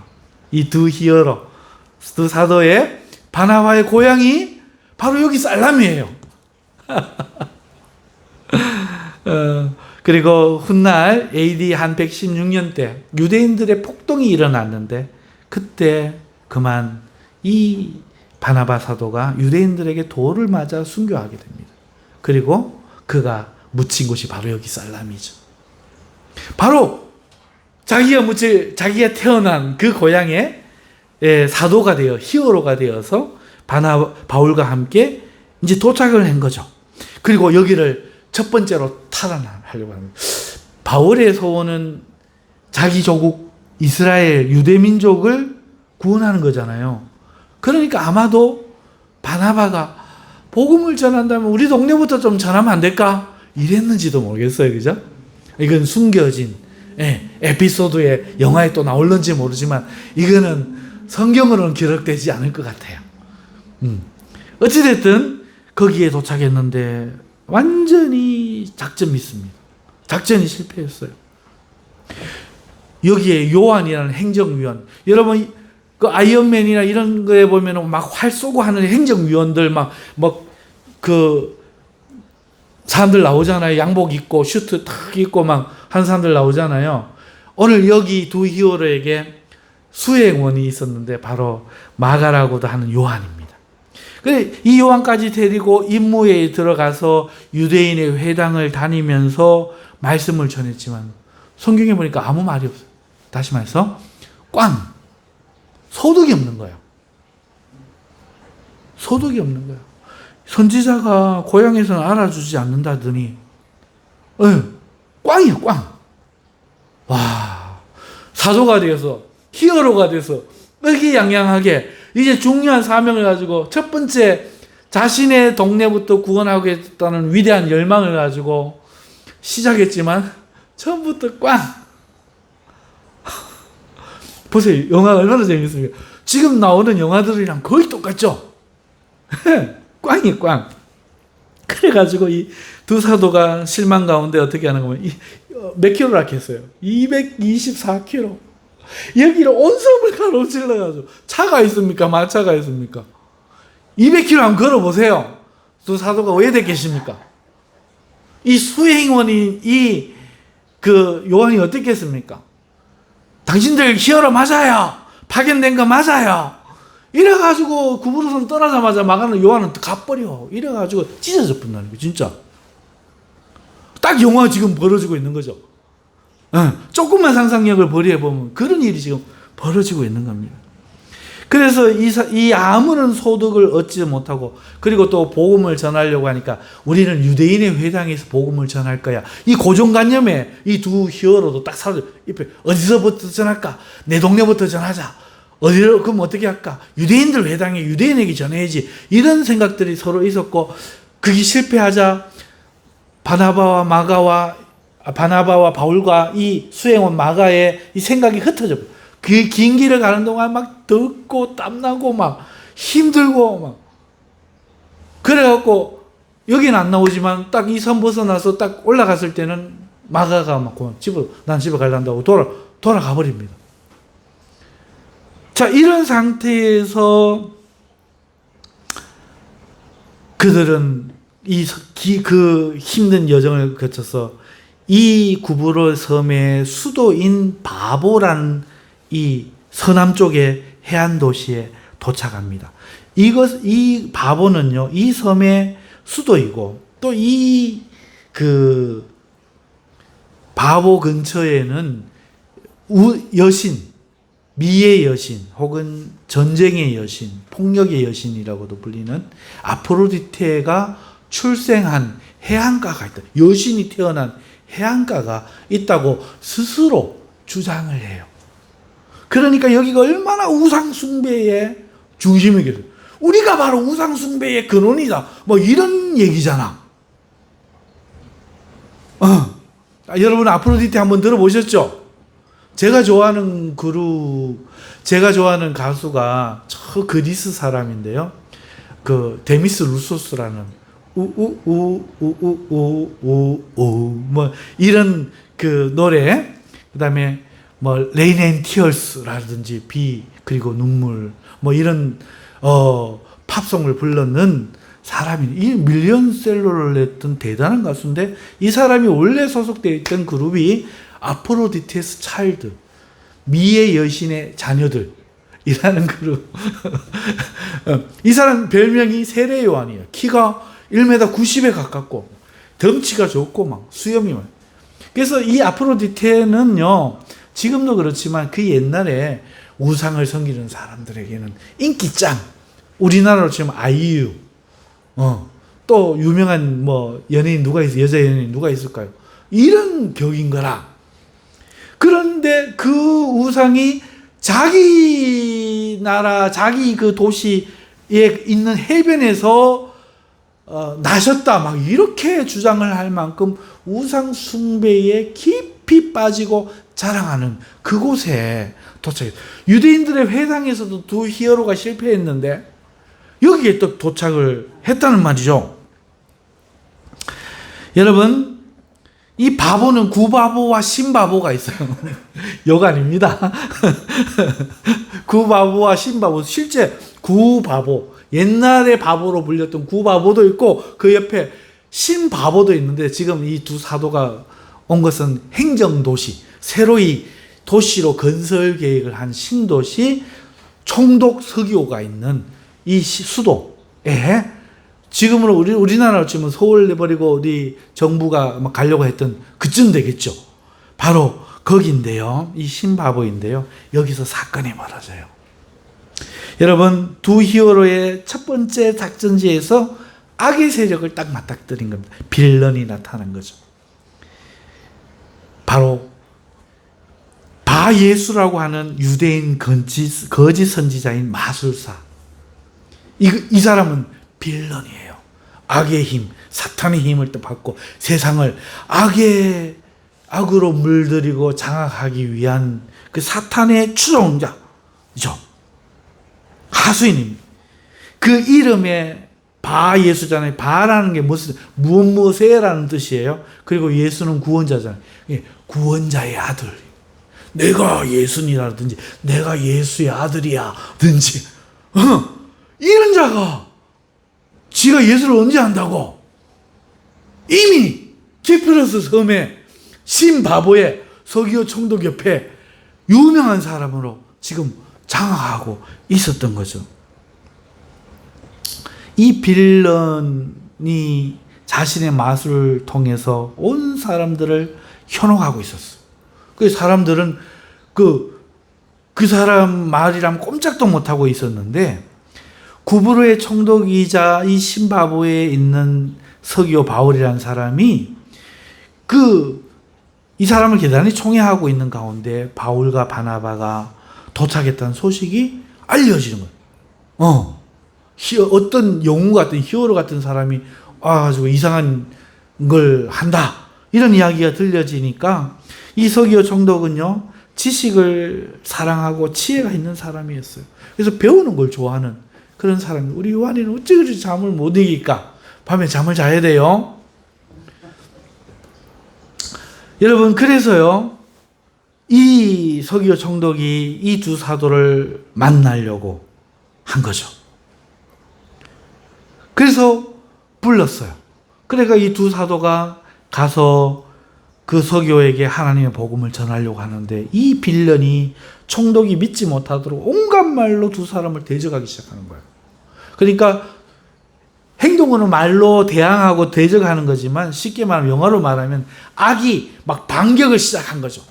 Speaker 1: 이 두 히어로, 두 사도의 바나바의 고향이 바로 여기 살람이에요. 그리고 훗날 AD 한 116년 때 유대인들의 폭동이 일어났는데 그때 그만 이 바나바 사도가 유대인들에게 돌을 맞아 순교하게 됩니다. 그리고 그가 묻힌 곳이 바로 여기 살람이죠. 바로 자기가 태어난 그 고향에 사도가 되어 히어로가 되어서 바울과 함께 이제 도착을 한 거죠. 그리고 여기를 첫 번째로 탈환하려고 합니다. 바울의 소원은 자기 조국 이스라엘 유대민족을 구원하는 거잖아요. 그러니까 아마도 바나바가 복음을 전한다면 우리 동네부터 좀 전하면 안 될까? 이랬는지도 모르겠어요. 그죠? 이건 숨겨진 에피소드에 영화에 또 나올는지 모르지만 이거는 성경으로는 기록되지 않을 것 같아요. 어찌됐든 거기에 도착했는데 완전히 작전 미스입니다. 작전이 실패했어요. 여기에 요한이라는 행정위원, 여러분 그 아이언맨이나 이런 거에 보면 막 활 쏘고 하는 행정위원들 막 그 사람들 나오잖아요. 양복 입고 슈트 탁 입고 막 한 사람들 나오잖아요. 오늘 여기 두 히어로에게 수행원이 있었는데 바로 마가라고도 하는 요한입니다. 이 요한까지 데리고 임무에 들어가서 유대인의 회당을 다니면서 말씀을 전했지만 성경에 보니까 아무 말이 없어요. 다시 말해서 소득이 없는 거예요. 소득이 없는 거예요. 선지자가 고향에서는 알아주지 않는다더니 꽝이에요. 와, 사도가 되어서 히어로가 돼서 의기양양하게 이제 중요한 사명을 가지고 첫 번째 자신의 동네부터 구원하겠다는 위대한 열망을 가지고 시작했지만 처음부터 꽝. 보세요. 영화가 얼마나 재밌습니까? 지금 나오는 영화들이랑 거의 똑같죠? 꽝이 꽝. 그래가지고 이 두 사도가 실망 가운데 어떻게 하는 거면 몇 킬로를 했어요? 224km. 여기를 온섬을 가로질러가지고 차가 있습니까? 마차가 있습니까? 200km 한번 걸어보세요. 두 사도가 왜 됐겠습니까? 이 수행원이 그 요한이 어떻게 했습니까? 당신들 히어로 맞아요. 파견된 거 맞아요. 이래가지고 구부로선 떠나자마자 마가는 요한은 가버려. 이래가지고 찢어져 본다는 거예요. 진짜. 딱 영화 지금 벌어지고 있는 거죠. 조금만 상상력을 발휘해보면 그런 일이 지금 벌어지고 있는 겁니다. 그래서 이 아무런 소득을 얻지 못하고 그리고 또 복음을 전하려고 하니까 우리는 유대인의 회당에서 복음을 전할 거야. 이 고정관념에 이 두 히어로도 딱 사라져. 어디서부터 전할까? 내 동네부터 전하자. 어디로 그럼 어떻게 할까? 유대인들 회당에 유대인에게 전해야지. 이런 생각들이 서로 있었고 그게 실패하자 바나바와 바울과 이 수행원 마가의 이 생각이 흩어져. 그 긴 길을 가는 동안 막 덥고 땀나고 막 힘들고 막 그래갖고 여기는 안 나오지만 딱 이 선 벗어나서 딱 올라갔을 때는 마가가 막 난 집에 가려고 돌아가 버립니다. 자, 이런 상태에서 그들은 그 힘든 여정을 거쳐서 이 구브로 섬의 수도인 바보라는 이 서남 쪽의 해안 도시에 도착합니다. 이 바보는요, 이 섬의 수도이고 또 바보 근처에는 미의 여신 혹은 전쟁의 여신, 폭력의 여신이라고도 불리는 아프로디테가 출생한 해안가가 있다. 여신이 태어난 해안가가 있다고 스스로 주장을 해요. 그러니까 여기가 얼마나 우상숭배의 중심이겠어요. 우리가 바로 우상숭배의 근원이다. 뭐 이런 얘기잖아. 여러분 아프로디테 한번 들어보셨죠? 제가 좋아하는 가수가 저 그리스 사람인데요. 그 데미스 루소스라는 뭐 이런 그 노래, 그다음에 뭐 레인 앤 티어스라든지 비 그리고 눈물 뭐 이런 팝송을 불렀는 사람이 이 밀리언셀러를 냈던 대단한 가수인데, 이 사람이 원래 소속되어 있던 그룹이 아프로디테스 차일드, 미의 여신의 자녀들이라는 그룹. 이 사람 별명이 세례 요한이에요. 키가 1m 90에 가깝고 덩치가 좋고 막 수염이 많아요. 그래서 이 아프로디테는요, 지금도 그렇지만 그 옛날에 우상을 섬기는 사람들에게는 인기짱. 우리나라로 치면 아이유, 또 유명한 뭐 연예인 누가 있어, 여자 연예인 누가 있을까요? 이런 격인 거라. 그런데 그 우상이 자기 나라, 자기 그 도시에 있는 해변에서 나셨다, 막 이렇게 주장을 할 만큼 우상 숭배에 깊이 빠지고 자랑하는 그곳에 도착했어요. 유대인들의 회당에서도 두 히어로가 실패했는데 여기에 또 도착을 했다는 말이죠. 여러분, 이 바보는 구바보와 신바보가 있어요. 여간입니다. 구바보와 신바보. 실제 구바보, 옛날에 바보로 불렸던 구바보도 있고 그 옆에 신바보도 있는데, 지금 이 두 사도가 온 것은 행정도시, 새로이 도시로 건설 계획을 한 신도시 총독 서기호가 있는 이 수도에, 지금으로 우리나라로 치면 서울 내버리고 어디 정부가 막 가려고 했던 그쯤 되겠죠. 바로 거기인데요. 이 신바보인데요. 여기서 사건이 벌어져요. 여러분, 두 히어로의 첫 번째 작전지에서 악의 세력을 딱 맞닥뜨린 겁니다. 빌런이 나타난 거죠. 바로 바예수라고 하는 유대인 거짓 선지자인 마술사. 이 사람은 빌런이에요. 악의 힘, 사탄의 힘을 또 받고 세상을 악으로 물들이고 장악하기 위한 그 사탄의 추종자죠. 하수인입니다. 그 이름에 바예수잖아요. 바라는 게 무엇무엇에라는 뜻이에요. 그리고 예수는 구원자잖아요. 구원자의 아들. 내가 예수니라든지 내가 예수의 아들이야든지 이런 자가 지가 예수를 언제 안다고? 이미 키프로스 섬에 신바보의 서기호 총독 옆에 유명한 사람으로 지금 장악하고 있었던 거죠. 이 빌런이 자신의 마술을 통해서 온 사람들을 현혹하고 있었어요. 그 사람들은 그 사람 말이라면 꼼짝도 못하고 있었는데, 구브로의 총독이자 이 신바보에 있는 서기오 바울이라는 사람이 이 사람을 대단히 총애하고 있는 가운데 바울과 바나바가 도착했다는 소식이 알려지는 거예요. 어떤 영웅 같은 히어로 같은 사람이 와가지고 이상한 걸 한다, 이런 이야기가 들려지니까 이 서기오 총독은요, 지식을 사랑하고 지혜가 있는 사람이었어요. 그래서 배우는 걸 좋아하는 그런 사람이, 우리 요한이는 어찌 그렇게 잠을 못 이길까? 밤에 잠을 자야 돼요. 여러분, 그래서요, 이 서기오 총독이 이 두 사도를 만나려고 한 거죠. 그래서 불렀어요. 그러니까 이 두 사도가 가서 그 서기오에게 하나님의 복음을 전하려고 하는데, 이 빌런이 총독이 믿지 못하도록 온갖 말로 두 사람을 대적하기 시작하는 거예요. 그러니까 행동으로는 말로 대항하고 대적하는 거지만, 쉽게 말하면, 영어로 말하면 악이 막 반격을 시작한 거죠.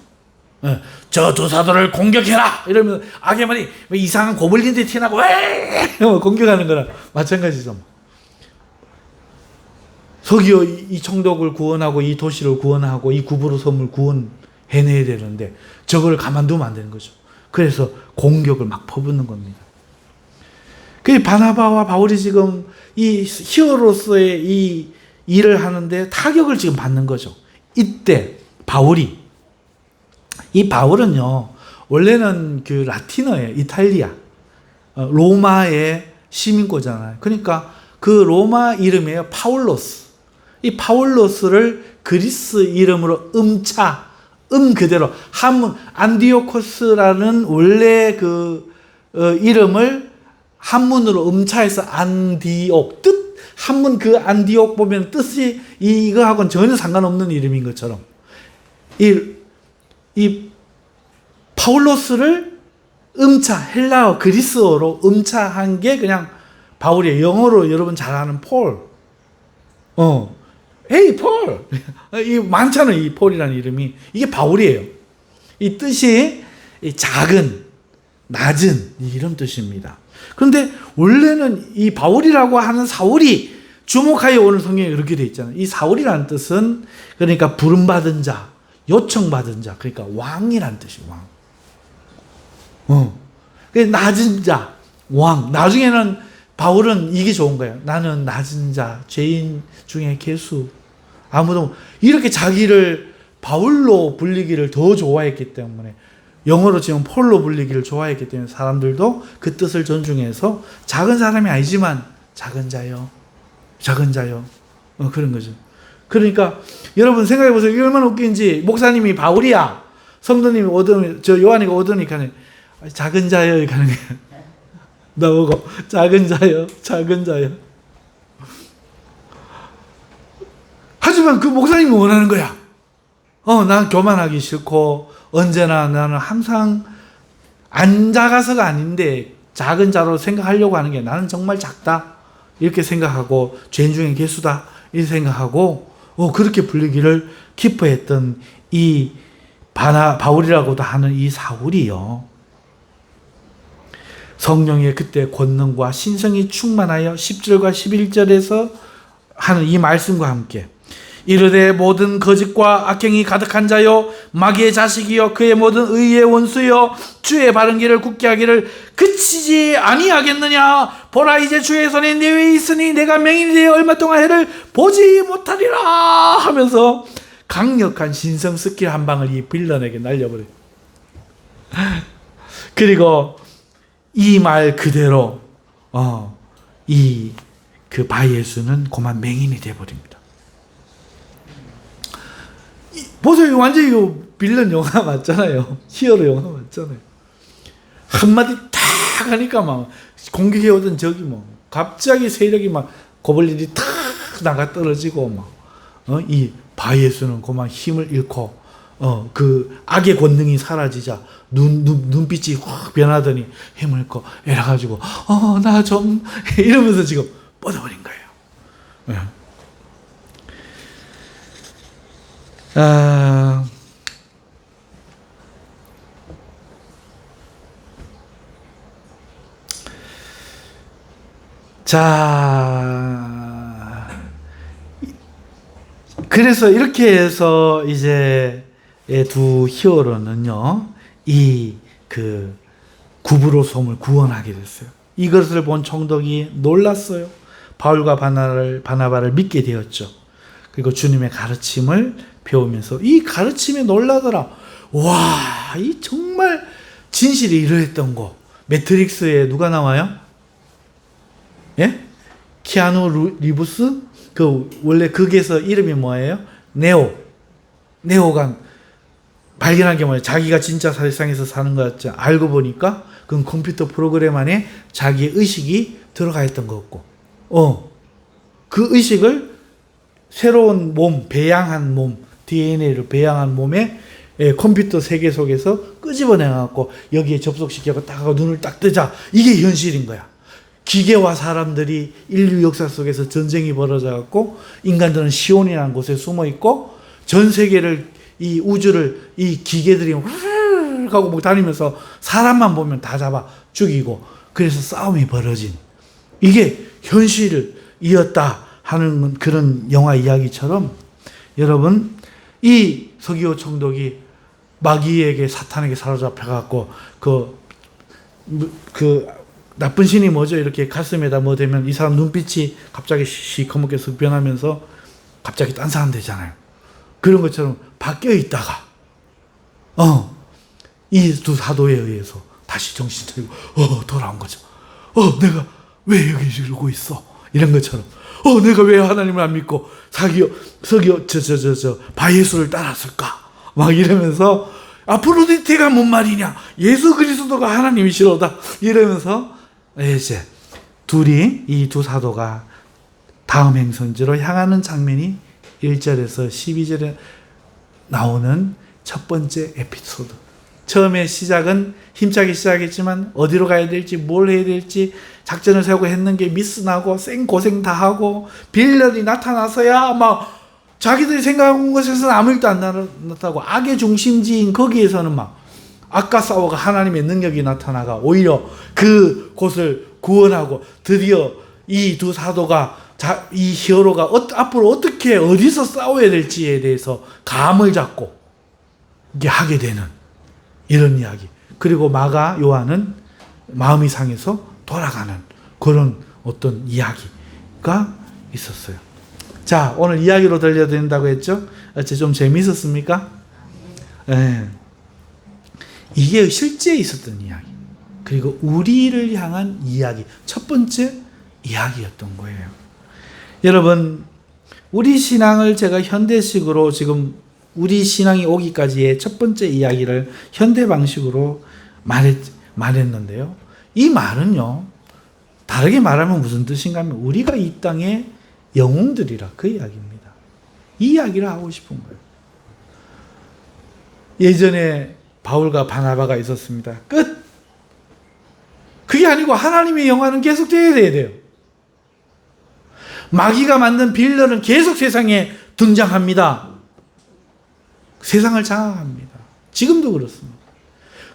Speaker 1: 저 두사도를 공격해라! 이러면 아게만이 이상한 고블린들 튀어나고 왜 공격하는 거랑 마찬가지죠. 서기어 이 총독을 구원하고 이 도시를 구원하고 이 구부로 섬을 구원해내야 되는데 저걸 가만두면 안 되는 거죠. 그래서 공격을 막 퍼붓는 겁니다. 그 바나바와 바울이 지금 이 히어로서의 이 일을 하는데 타격을 지금 받는 거죠. 이때 이 바울은요, 원래는 그 라틴어예요. 이탈리아, 로마의 시민고잖아요. 그러니까 그 로마 이름이에요. 파울로스. 이 파울로스를 그리스 이름으로 그대로 한문 안디오코스라는 원래 그 이름을 한문으로 음차해서 안디옥 한문 그 안디옥 보면 뜻이 이거하고는 전혀 상관없는 이름인 것처럼 이 파울로스를 헬라어 그리스어로 음차한 게 그냥 바울이에요. 영어로 여러분 잘 아는 폴. 에이 폴. 이 많잖아요. 이 폴이라는 이름이. 이게 바울이에요. 이 뜻이 작은, 낮은 이런 뜻입니다. 그런데 원래는 이 바울이라고 하는 사울이 주목하여 오는 성경에 그렇게 돼 있잖아요. 이 사울이라는 뜻은 그러니까 부름받은 자, 요청받은 자, 그러니까 왕이라는 뜻이에요. 왕. 낮은 자, 왕. 나중에는 바울은 이게 좋은 거예요. 나는 낮은 자, 죄인 중에 괴수. 아무도 이렇게 자기를 바울로 불리기를 더 좋아했기 때문에, 영어로 지금 폴로 불리기를 좋아했기 때문에 사람들도 그 뜻을 존중해서 작은 사람이 아니지만 작은 자요. 그런 거죠. 그러니까 여러분 생각해 보세요. 이게 얼마나 웃긴지. 목사님이 바울이야. 성도님이 요한이가 오더니까 작은 자요 이렇게 하는 거예요. 나보고 작은 자요. 하지만 그 목사님이 원하는 거야. 난 교만하기 싫고 언제나 나는 항상 안 작아서가 아닌데 작은 자로 생각하려고 하는 게 나는 정말 작다 이렇게 생각하고 죄인 중에 괴수다 이렇게 생각하고 그렇게 불리기를 기뻐했던 이 바울이라고도 하는 이 사울이요. 성령의 그때 권능과 신성이 충만하여 10절과 11절에서 하는 이 말씀과 함께 이르되 모든 거짓과 악행이 가득한 자요 마귀의 자식이요 그의 모든 의의 원수요 주의 바른 길을 굳게 하기를 그치지 아니하겠느냐. 보라 이제 주의 손에 내 위에 있으니 내가 맹인이 되어 얼마 동안 해를 보지 못하리라 하면서 강력한 신성 스킬 한 방을 이 빌런에게 날려버려요. 그리고 이 말 그대로 이 그 바예수는 그만 맹인이 되어버립니다. 보세요. 완전히 이거 빌런 영화 맞잖아요. 히어로 영화 맞잖아요. 한마디 탁 하니까 막 공격해오던 적이 갑자기 세력이 막 고블린이 탁 나가 떨어지고 이 바예수는 그만 힘을 잃고 그 악의 권능이 사라지자 눈빛이 확 변하더니 힘을 잃고 이래가지고 나 좀 이러면서 지금 뻗어버린 거예요. 자, 그래서 이렇게 해서 이제 두 히어로는요, 그 구브로 섬을 구원하게 됐어요. 이것을 본 총독이 놀랐어요. 바울과 바나바를 믿게 되었죠. 그리고 주님의 가르침을 배우면서 이 가르침에 놀라더라. 와, 이 정말 진실이 이러했던 거. 매트릭스에 누가 나와요? 예? 키아누 리브스? 그 원래 극에서 이름이 뭐예요? 네오가 발견한 게 뭐예요? 자기가 진짜 세상에서 사는 거였죠. 알고 보니까 그건 컴퓨터 프로그램 안에 자기의 의식이 들어가 있던 거였고, 그 의식을 새로운 몸, 배양한 몸, DNA를 배양한 몸에 컴퓨터 세계 속에서 끄집어내갖고 여기에 접속시켜서 딱 하고 눈을 딱 뜨자. 이게 현실인 거야. 기계와 사람들이 인류 역사 속에서 전쟁이 벌어져갖고 인간들은 시온이라는 곳에 숨어있고 전 세계를 이 우주를 이 기계들이 후루룩 하고 막 다니면서 사람만 보면 다 잡아 죽이고 그래서 싸움이 벌어진 이게 현실이었다 하는 그런 영화 이야기처럼 여러분 이 서기호 총독이 마귀에게 사탄에게 사로잡혀갖고 그 나쁜 신이 뭐죠? 이렇게 가슴에다 뭐 대면 이 사람 눈빛이 갑자기 시커멓게 쓱 변하면서 갑자기 딴 사람 되잖아요. 그런 것처럼 바뀌어 있다가 이 두 사도에 의해서 다시 정신 차리고 돌아온 거죠. 내가 왜 여기 이러고 있어? 이런 것처럼 내가 왜 하나님을 안 믿고 서기호 바예수를 따랐을까? 막 이러면서 아프로디테가 뭔 말이냐? 예수 그리스도가 하나님이시로다. 이러면서 이제 이 두 사도가 다음 행선지로 향하는 장면이 1절에서 12절에 나오는 첫 번째 에피소드. 처음에 시작은 힘차게 시작했지만 어디로 가야 될지 뭘 해야 될지 작전을 세우고 했는 게 미스나고 생고생 다 하고 빌런이 나타나서야 막 자기들이 생각한 것에서는 아무 일도 안 나타나고 악의 중심지인 거기에서는 막 악과 싸워가 하나님의 능력이 나타나가 오히려 그 곳을 구원하고 드디어 이 두 사도가 이 히어로가 앞으로 어떻게 어디서 싸워야 될지에 대해서 감을 잡고 이게 하게 되는 이런 이야기. 그리고 마가 요한은 마음이 상해서 돌아가는 그런 어떤 이야기가 있었어요. 자, 오늘 이야기로 들려드린다고 했죠? 어째 좀 재미있었습니까? 네. 이게 실제 있었던 이야기. 그리고 우리를 향한 이야기. 첫 번째 이야기였던 거예요. 여러분, 우리 신앙을 제가 현대식으로 지금 우리 신앙이 오기까지의 첫 번째 이야기를 현대 방식으로 말했는데요. 이 말은요, 다르게 말하면 무슨 뜻인가 하면 우리가 이 땅의 영웅들이라 그 이야기입니다. 이 이야기를 하고 싶은 거예요. 예전에 바울과 바나바가 있었습니다. 끝! 그게 아니고 하나님의 영화는 계속 돼야 돼요. 마귀가 만든 빌런은 계속 세상에 등장합니다. 세상을 장악합니다. 지금도 그렇습니다.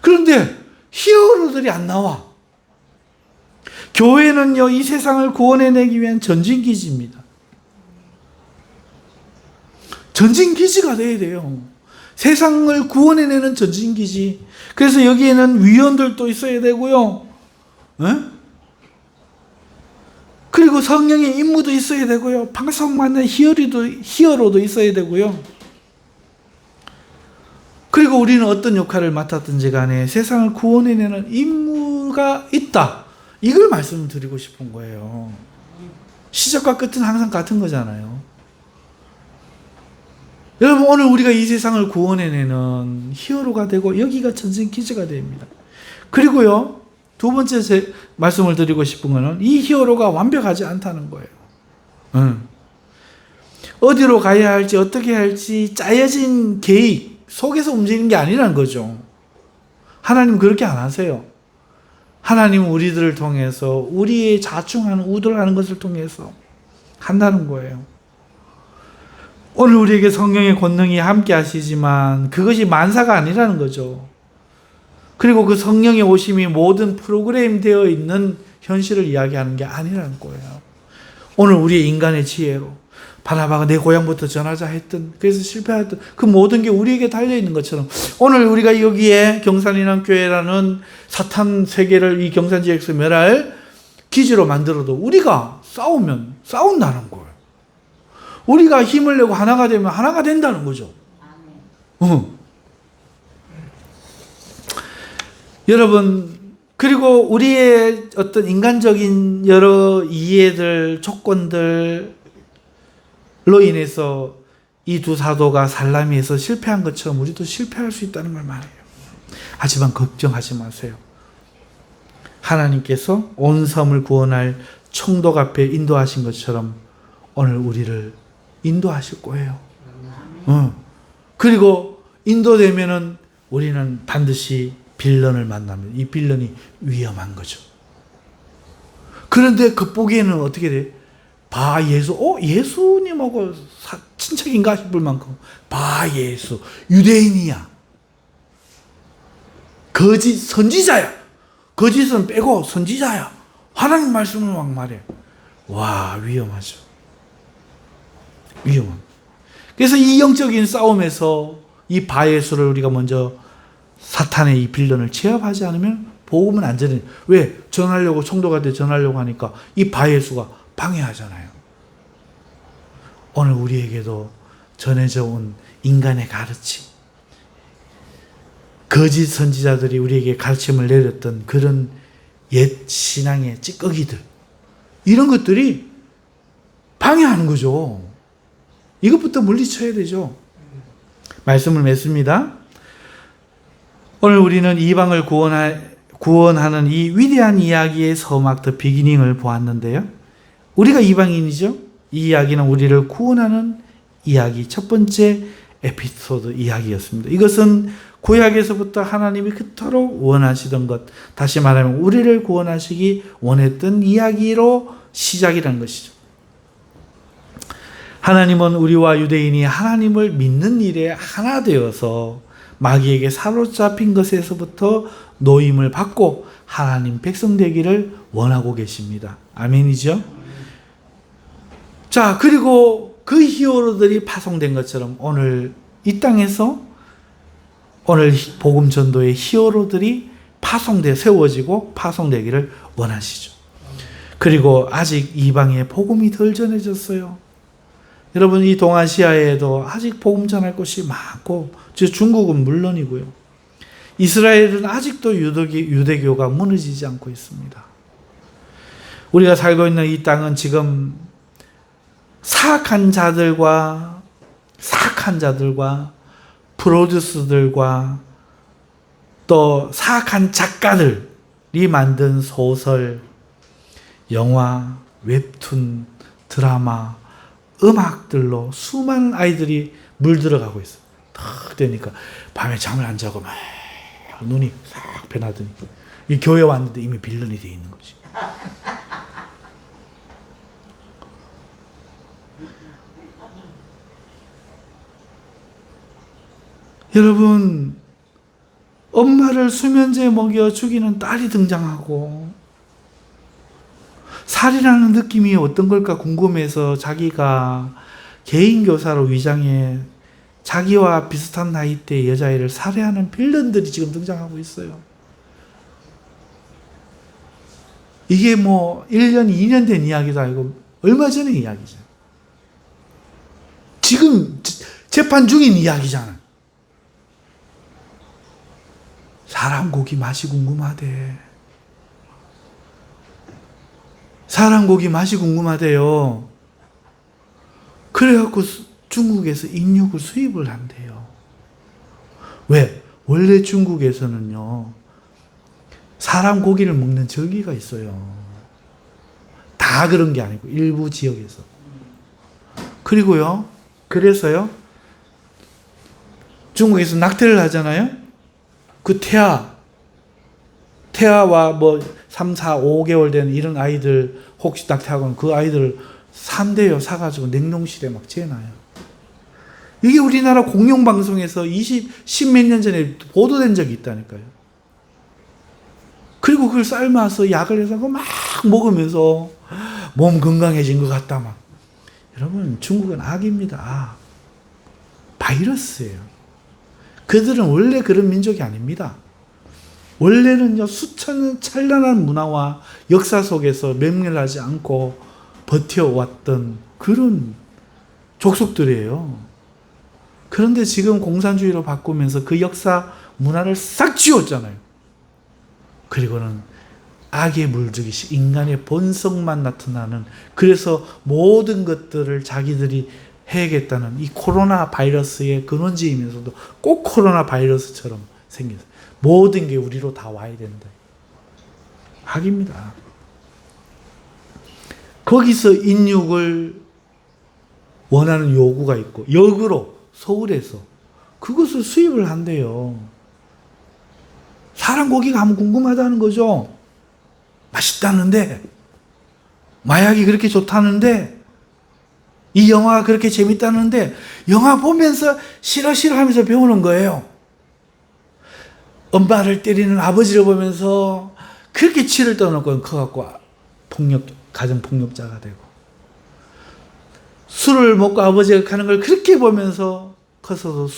Speaker 1: 그런데 히어로들이 안 나와. 교회는요, 이 세상을 구원해내기 위한 전진기지입니다. 전진기지가 돼야 돼요. 세상을 구원해내는 전진기지. 그래서 여기에는 위원들도 있어야 되고요. 그리고 성령의 임무도 있어야 되고요. 방송받는 히어로도 있어야 되고요. 그리고 우리는 어떤 역할을 맡았든지 간에 세상을 구원해내는 임무가 있다. 이걸 말씀을 드리고 싶은 거예요. 시작과 끝은 항상 같은 거잖아요. 여러분, 오늘 우리가 이 세상을 구원해내는 히어로가 되고 여기가 전진기지가 됩니다. 그리고요, 두 번째 말씀을 드리고 싶은 거는 이 히어로가 완벽하지 않다는 거예요. 어디로 가야 할지 어떻게 할지 짜여진 계획 속에서 움직이는 게 아니라는 거죠. 하나님 그렇게 안 하세요. 하나님은 우리들을 통해서 우리의 자충하는 우돌하는 것을 통해서 한다는 거예요. 오늘 우리에게 성령의 권능이 함께 하시지만 그것이 만사가 아니라는 거죠. 그리고 그 성령의 오심이 모든 프로그램 되어 있는 현실을 이야기하는 게 아니라는 거예요. 오늘 우리의 인간의 지혜로 바나바가 내 고향부터 전하자 했던, 그래서 실패했던 그 모든 게 우리에게 달려있는 것처럼 오늘 우리가 여기에 경산인왕교회라는 사탄 세계를 이 경산지역에서 멸할 기지로 만들어도 우리가 싸운다는 거예요. 우리가 힘을 내고 하나가 되면 하나가 된다는 거죠. 여러분, 그리고 우리의 어떤 인간적인 여러 이해들, 조건들로 인해서 이 두 사도가 살라미에서 실패한 것처럼 우리도 실패할 수 있다는 걸 말해요. 하지만 걱정하지 마세요. 하나님께서 온 섬을 구원할 총독 앞에 인도하신 것처럼 오늘 우리를 인도하실 거예요. 그리고 인도되면은 우리는 반드시 빌런을 만나면 이 빌런이 위험한 거죠. 그런데 극복에는 어떻게 돼? 바 예수, 예수님하고 친척인가 싶을 만큼 바 예수, 유대인이야. 거짓 선지자야. 거짓은 빼고 선지자야. 하나님 말씀을 막 말해. 와, 위험하죠. 위험한. 그래서 이 영적인 싸움에서 이 바 예수를 우리가 먼저 사탄의 이 빌런을 제압하지 않으면 복음은 안전해. 왜? 전하려고, 성도한테 전하려고 하니까 이 바 예수가 방해하잖아요. 오늘 우리에게도 전해져 온 인간의 가르침, 거짓 선지자들이 우리에게 가르침을 내렸던 그런 옛 신앙의 찌꺼기들, 이런 것들이 방해하는 거죠. 이것부터 물리쳐야 되죠. 말씀을 맺습니다. 오늘 우리는 이방을 구원하는 이 위대한 이야기의 서막 더 비기닝을 보았는데요. 우리가 이방인이죠. 이 이야기는 우리를 구원하는 이야기, 첫 번째 에피소드 이야기였습니다. 이것은 구약에서부터 하나님이 그토록 원하시던 것, 다시 말하면 우리를 구원하시기 원했던 이야기로 시작이라는 것이죠. 하나님은 우리와 유대인이 하나님을 믿는 일에 하나 되어서 마귀에게 사로잡힌 것에서부터 노임을 받고 하나님 백성 되기를 원하고 계십니다. 아멘이죠? 자, 그리고 그 히어로들이 파송된 것처럼 오늘 이 땅에서 오늘 복음 전도의 히어로들이 세워지고 파송되기를 원하시죠. 그리고 아직 이방에 복음이 덜 전해졌어요. 여러분, 이 동아시아에도 아직 복음 전할 곳이 많고, 중국은 물론이고요. 이스라엘은 아직도 유대교가 무너지지 않고 있습니다. 우리가 살고 있는 이 땅은 지금 사악한 자들과 프로듀스들과 또 사악한 작가들이 만든 소설, 영화, 웹툰, 드라마, 음악들로 수많은 아이들이 물들어가고 있어요. 탁 되니까 밤에 잠을 안 자고 막 눈이 싹 변하더니 이 교회 왔는데 이미 빌런이 돼 있는 거지. 여러분, 엄마를 수면제 먹여 죽이는 딸이 등장하고, 살인하는 느낌이 어떤 걸까 궁금해서 자기가 개인교사로 위장해 자기와 비슷한 나이대의 여자애를 살해하는 빌런들이 지금 등장하고 있어요. 이게 뭐 1년, 2년 된 이야기도 아니고 얼마 전의 이야기죠. 지금 재판 중인 이야기잖아. 사람 고기 맛이 궁금하대. 사람 고기 맛이 궁금하대요. 그래갖고 중국에서 인육을 수입을 한대요. 왜? 원래 중국에서는요, 사람 고기를 먹는 절기가 있어요. 다 그런 게 아니고 일부 지역에서. 그리고요, 그래서요, 중국에서 낙태를 하잖아요. 그 태아와 뭐 3, 4, 5개월 된 이런 아이들 혹시 낙태하고는 그 아이들을 산대요. 사가지고 냉동실에 막 재놔요. 이게 우리나라 공영방송에서 10몇 년 전에 보도된 적이 있다니까요. 그리고 그걸 삶아서 약을 해서 막 먹으면서 몸 건강해진 것 같다 막. 여러분, 중국은 악입니다. 바이러스예요. 그들은 원래 그런 민족이 아닙니다. 원래는요, 수천 찬란한 문화와 역사 속에서 맹렬하지 않고 버텨왔던 그런 족속들이에요. 그런데 지금 공산주의로 바꾸면서 그 역사 문화를 싹 지웠잖아요. 그리고는 악에 물들이시 인간의 본성만 나타나는, 그래서 모든 것들을 자기들이 해야겠다는 이 코로나 바이러스의 근원지이면서도 꼭 코로나 바이러스처럼 생겼어요. 모든 게 우리로 다 와야 된다. 악입니다. 거기서 인육을 원하는 요구가 있고, 역으로 서울에서 그것을 수입을 한대요. 사람 고기가 아무 궁금하다는 거죠. 맛있다는데, 마약이 그렇게 좋다는데, 이 영화가 그렇게 재밌다는데 영화 보면서 싫어 하면서 배우는 거예요. 엄마를 때리는 아버지를 보면서 그렇게 치를 떠놓고 커갖고 가정폭력자가 되고, 술을 먹고 아버지가 가는 걸 그렇게 보면서 커서도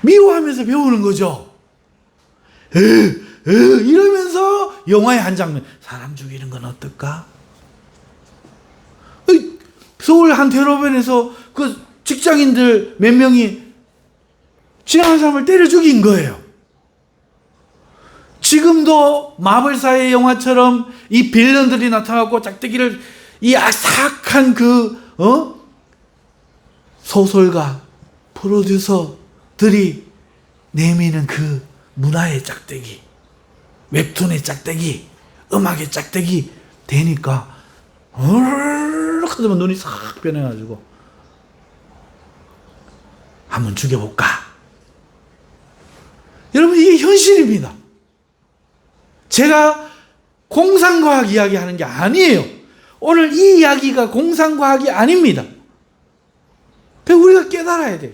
Speaker 1: 미워하면서 배우는 거죠. 이러면서 영화의 한 장면, 사람 죽이는 건 어떨까? 서울 한 대로변에서 그 직장인들 몇 명이 지나가는 사람을 때려 죽인 거예요. 지금도 마블사의 영화처럼 이 빌런들이 나타나고 짝대기를, 이 아삭한 소설가, 프로듀서들이 내미는 그 문화의 짝대기, 웹툰의 짝대기, 음악의 짝대기 되니까 하더만 눈이 싹 변해가지고 한번 죽여볼까? 여러분, 이게 현실입니다. 제가 공상과학 이야기하는 게 아니에요. 오늘 이 이야기가 공상과학이 아닙니다. 우리가 깨달아야 돼요.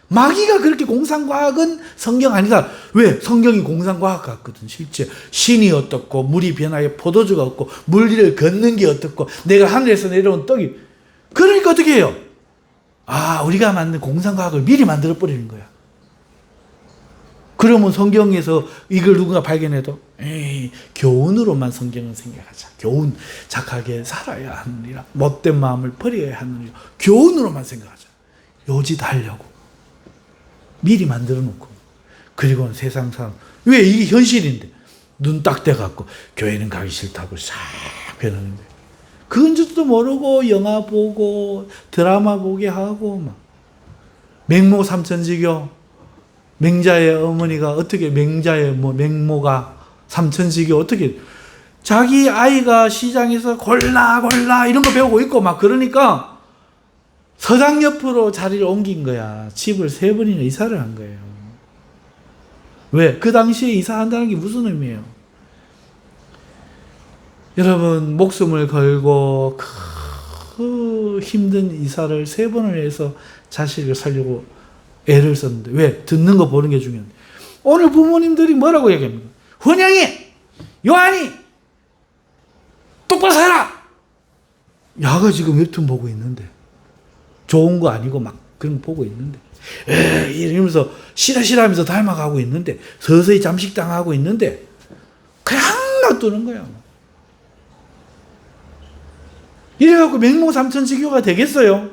Speaker 1: 마귀가 그렇게 공상과학은 성경 아니다. 왜? 성경이 공상과학 같거든. 실제 신이 어떻고, 물이 변하여 포도주가 없고, 물 위를 걷는 게 어떻고, 내가 하늘에서 내려온 떡이. 그러니까 어떻게 해요? 우리가 만든 공상과학을 미리 만들어버리는 거야. 그러면 성경에서 이걸 누군가 발견해도 교훈으로만 성경은 생각하자. 교훈, 착하게 살아야 하느니라. 못된 마음을 버려야 하느니라. 교훈으로만 생각하자. 요짓 하려고 미리 만들어 놓고, 그리고는 세상 사람, 왜? 이게 현실인데 눈 딱 떼갖고 교회는 가기 싫다고 싹 변하는데, 그건지도 모르고 영화 보고 드라마 보게 하고 막. 맹모 삼천지교, 맹자의 어머니가 어떻게, 맹모가 삼천지교 어떻게, 자기 아이가 시장에서 골라 이런 거 배우고 있고 막 그러니까 서당 옆으로 자리를 옮긴 거야. 집을 3번이나 이사를 한 거예요. 왜? 그 당시에 이사한다는 게 무슨 의미예요? 여러분, 목숨을 걸고 그 힘든 이사를 3번을 해서 자식을 살려고 애를 썼는데, 왜? 듣는 거 보는 게 중요한데, 오늘 부모님들이 뭐라고 얘기합니까? 훈영이, 요한이 똑바로 살아! 야가 지금 웹툰 보고 있는데, 좋은 거 아니고 막 그런 거 보고 있는데, 이러면서 싫어 하면서 닮아가고 있는데, 서서히 잠식당하고 있는데 그냥 놔두는 거야. 이래갖고 맹모 삼천지교가 되겠어요?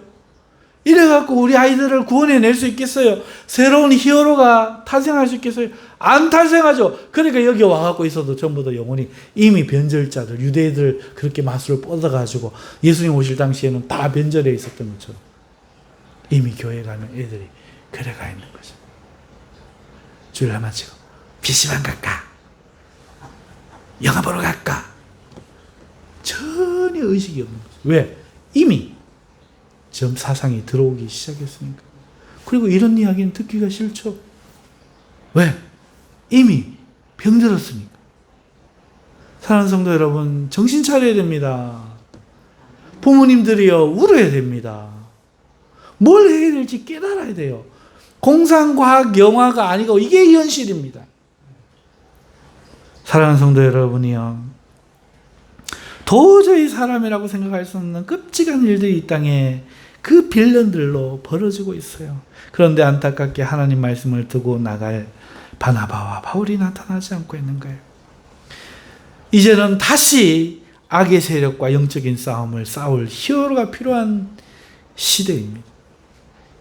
Speaker 1: 이래갖고 우리 아이들을 구원해낼 수 있겠어요? 새로운 히어로가 탄생할 수 있겠어요? 안 탄생하죠. 그러니까 여기 와갖고 있어도 전부 다 영혼이, 이미 변절자들, 유대인들 그렇게 마술을 뻗어가지고 예수님 오실 당시에는 다 변절해 있었던 것처럼 이미 교회 가는 애들이 그래가 있는 거죠. 주일날 마치고 PC방 갈까? 영화 보러 갈까? 전혀 의식이 없는 거죠. 왜? 이미 점 사상이 들어오기 시작했으니까. 그리고 이런 이야기는 듣기가 싫죠. 왜? 이미 병들었으니까. 사랑하는 성도 여러분, 정신 차려야 됩니다. 부모님들이요, 울어야 됩니다. 뭘 해야 될지 깨달아야 돼요. 공상과학 영화가 아니고 이게 현실입니다. 사랑하는 성도 여러분이요, 도저히 사람이라고 생각할 수 없는 끔찍한 일들이 이 땅에 그 빌런들로 벌어지고 있어요. 그런데 안타깝게 하나님 말씀을 두고 나갈 바나바와 바울이 나타나지 않고 있는 거예요. 이제는 다시 악의 세력과 영적인 싸움을 싸울 히어로가 필요한 시대입니다.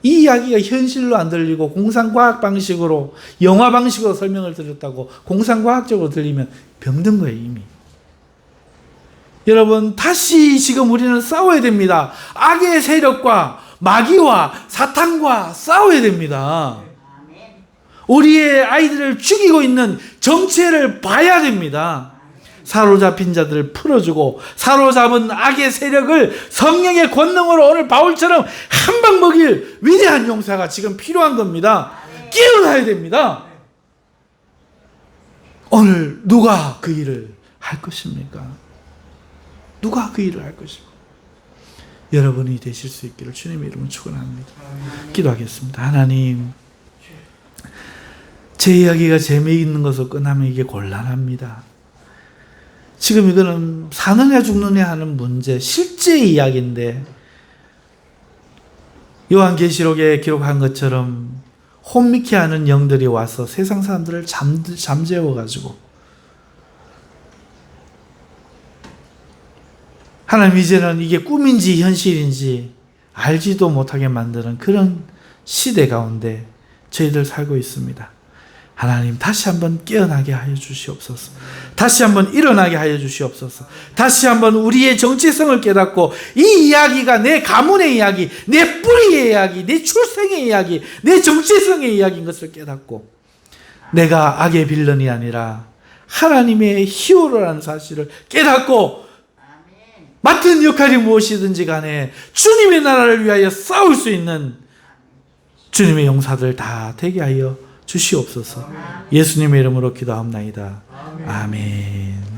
Speaker 1: 이 이야기가 현실로 안 들리고 공상과학 방식으로, 영화 방식으로 설명을 드렸다고 공상과학적으로 들리면 병든 거예요, 이미. 여러분, 다시 지금 우리는 싸워야 됩니다. 악의 세력과 마귀와 사탄과 싸워야 됩니다. 우리의 아이들을 죽이고 있는 정체를 봐야 됩니다. 사로잡힌 자들을 풀어주고, 사로잡은 악의 세력을 성령의 권능으로 오늘 바울처럼 한 방 먹일 위대한 용사가 지금 필요한 겁니다. 깨어나야 됩니다. 오늘 누가 그 일을 할 것입니까? 누가 그 일을 할 것입니까? 여러분이 되실 수 있기를 주님의 이름으로 축원합니다. 기도하겠습니다. 하나님, 제 이야기가 재미있는 것으로 끝나면 이게 곤란합니다. 지금 이거는 사느냐 죽느냐 하는 문제, 실제 이야기인데 요한계시록에 기록한 것처럼 혼미케 하는 영들이 와서 세상 사람들을 잠재워가지고 하나님, 이제는 이게 꿈인지 현실인지 알지도 못하게 만드는 그런 시대 가운데 저희들 살고 있습니다. 하나님, 다시 한번 깨어나게 하여 주시옵소서. 다시 한번 일어나게 하여 주시옵소서. 다시 한번 우리의 정체성을 깨닫고 이 이야기가 내 가문의 이야기, 내 뿌리의 이야기, 내 출생의 이야기, 내 정체성의 이야기인 것을 깨닫고 내가 악의 빌런이 아니라 하나님의 히어로라는 사실을 깨닫고 맡은 역할이 무엇이든지 간에 주님의 나라를 위하여 싸울 수 있는 주님의 용사들 다 되게 하여 주시옵소서. 예수님의 이름으로 기도합나이다. 아멘.